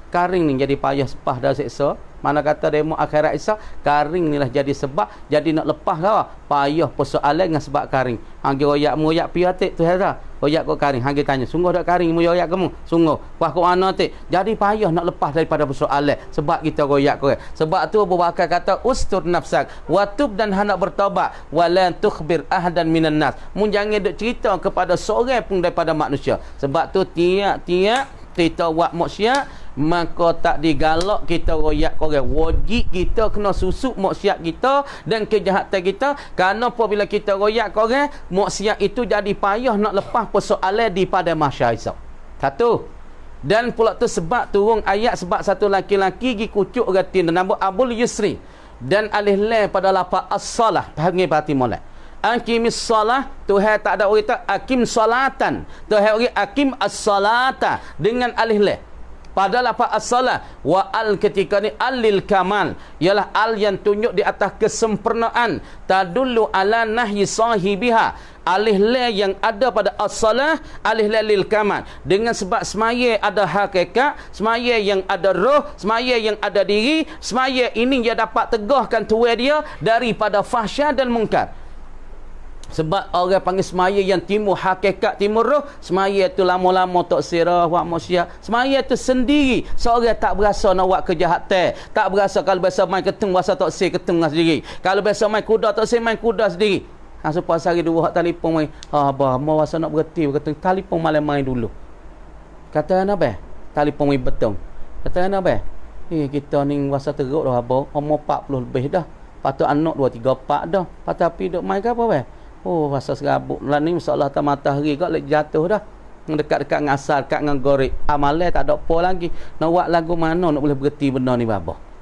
karing ni jadi payah sepah dah seksa. Mana kata demo akhirat esok karing ni lah jadi sebab jadi nak lepas kau payah persoalan dengan sebab karing. Hang royak moyak piatik tu hara. Royak kau karing. Hang tanya, sungguh dak karing mu royak kamu? Sungguh. Wah kau ana tik. Jadi payah nak lepas daripada persoalan sebab kita royak kau. Sebab tu Abu Bakar kata ustur nafsak wa tub dan hendak bertaubat wala tukhbir ahadan minan nas. Mun jangan duk cerita kepada seorang pun daripada manusia. Sebab tu tiap-tiap kita buat maksiat maka tak digalak kita royak korang. Wajib kita kena susuk maksiat kita dan kejahatan kita, kerana apabila kita royak korang, maksiat itu jadi payah nak lepas persoalan di pada mahsyar esok. Satu. Dan pula tu sebab turun ayat sebab satu laki-laki gi kucuk gatin nama Abul Yusri dan alih lam pada lafaz as-salah panggil parti molek. Aqimis salah, Tuhan tak ada orang tak akim salatan. Tuhan orang akim as-salata dengan alih lam. Pada lafaz as-salah wa al ketika ni alil kamal ialah al yang tunjuk di atas kesempurnaan, tadullu ala nahyi sahibiha. Alih la yang ada pada as-salah alih la lil kamal, dengan sebab semaya ada hakikat, semaya yang ada roh, semaya yang ada diri, semaya ini dia dapat tegahkan tuai dia daripada fahsyat dan mungkar. Sebab orang panggil semaya yang timur hakikat, timur roh, semaya tu lama-lama tak sirah buat maksiat. Semaya tu sendiri, seorang tak berasa nak buat kejahatan, tak berasa kalau biasa main keteng berasa tak sir keteng sendiri, kalau biasa main kuda tak sir main kuda sendiri. Supaya sehari dua hak telefon main, abah mau rasa nak berhenti keteng telefon malam main dulu. Kata apa? Telefon main betong. Kata apa? Kita ni rasa teruk dah abah, umur 40 lebih dah. Patut anak 2 3 4 dah. Patut api duk main ke apa weh? Oh, rasa serabut. Lah ni masalah tak matahari kau lek jatuh dah. Dekat-dekat dengan asar, dekat dengan gorek. Amalan tak ada apa lagi. Nak buat lagu mana nak boleh berhenti benda ni babah.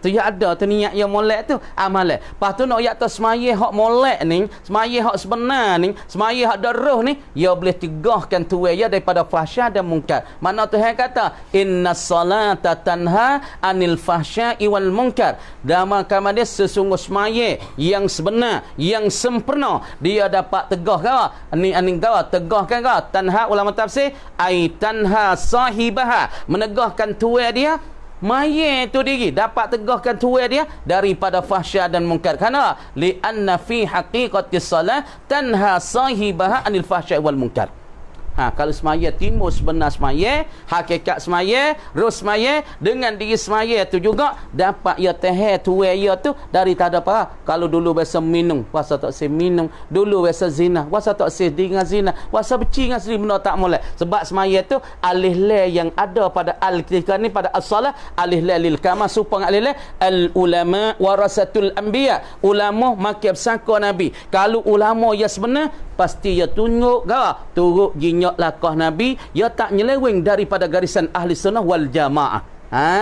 Tu ya ada tu niat yang molek tu amalan. Lepas tu nak yak tu semaya hak molek ni, semaya hak sebenar ni, semaya hak darah ni, ya boleh tegahkan tuai ya daripada fahsyat dan mungkar. Mana Tuhan kata innas salata tanha anil fahsya'i wal munkar. Dan maka dia sesungguh semaya yang sebenar, yang sempurna, dia dapat tegah kau. Ni aning kau tegahkan kau. Tanha ulama tafsir ai tanha sahibaha, menegahkan tuai dia. Maya itu diri dapat tegahkan tuai dia daripada fahsyat dan mungkar. Kerana li'anna fi haqiqatis salah tanha sahibaha anil fahsya'i wal munkar. Kalau semaya timur sebenar semaya, hakikat semaya, roh semaya, dengan diri semaya tu juga dapat ia tahan tuai ia tu dari tak ada apa. Kalau dulu biasa minum, puasa tak sih minum. Dulu biasa zina, puasa tak sih dengan zina. Puasa benci dengan sendiri benda tak molek. Sebab semaya tu alih la yang ada pada al ketika ni pada as-salah alih la lil kama supang alih la al ulama warasatul anbiya. Ulama makiab sangka nabi. Kalau ulama ya sebenar pasti ia tunjuk turut jinyak lakah Nabi, ia tak nyeleweng daripada garisan ahli sunnah wal jamaah.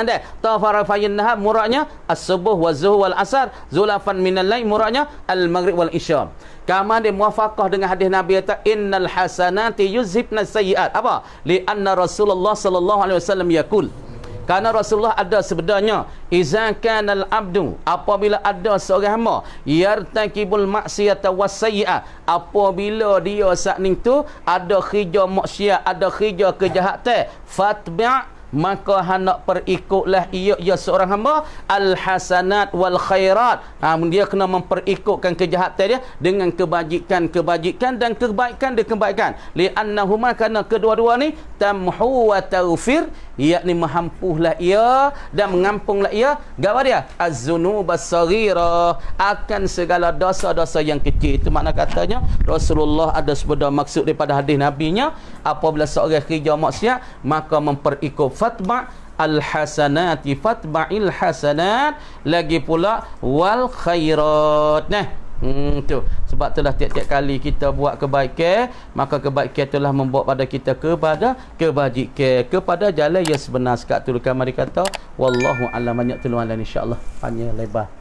Dah tafarafayin nahar muraknya as-subuh wa zuhur wal asar, zulafan minal lail muraknya al-maghrib wal isya. Kama dia muafaqah dengan hadis Nabi kata innal hasanati yuzhibna sayyi'at. Apa? Li anna Rasulullah sallallahu alaihi wasallam yaqul, karena Rasulullah ada sebenarnya iza kanal abdu, apabila ada seorang hamba yartakibul maksiyata wasayyi'ah, apabila dia saat ni tu ada khija maksiat, ada khija kejahatan, fatbi' maka hendak perikutlah ia seorang hamba al-hasanat wal khairat. Dia kena memperikutkan kejahatan dia dengan kebajikan dan kebaikan. Li'annahuma, kerana kedua-dua ni tamhu wa taghfir, yakni menghampuhlah ia dan mengampunglah ia gawa dia az-zunub as-saghira, akan segala dosa-dosa yang kecil. Itu makna katanya Rasulullah ada sebuah maksud daripada hadis nabinya, apabila seorang kerja maksiat maka memperikut fatba al-hasanati fatba'il hasanat, lagi pula wal khairat. Tu sebab itulah tiap-tiap kali kita buat kebaikan, maka kebaikan itulah membawa pada kita kepada kebajikan, kepada jalan yang sebenar. Sekat tu kamari kata wallahu a'lam, banyak tolong Allah insyaallah panjang lebar.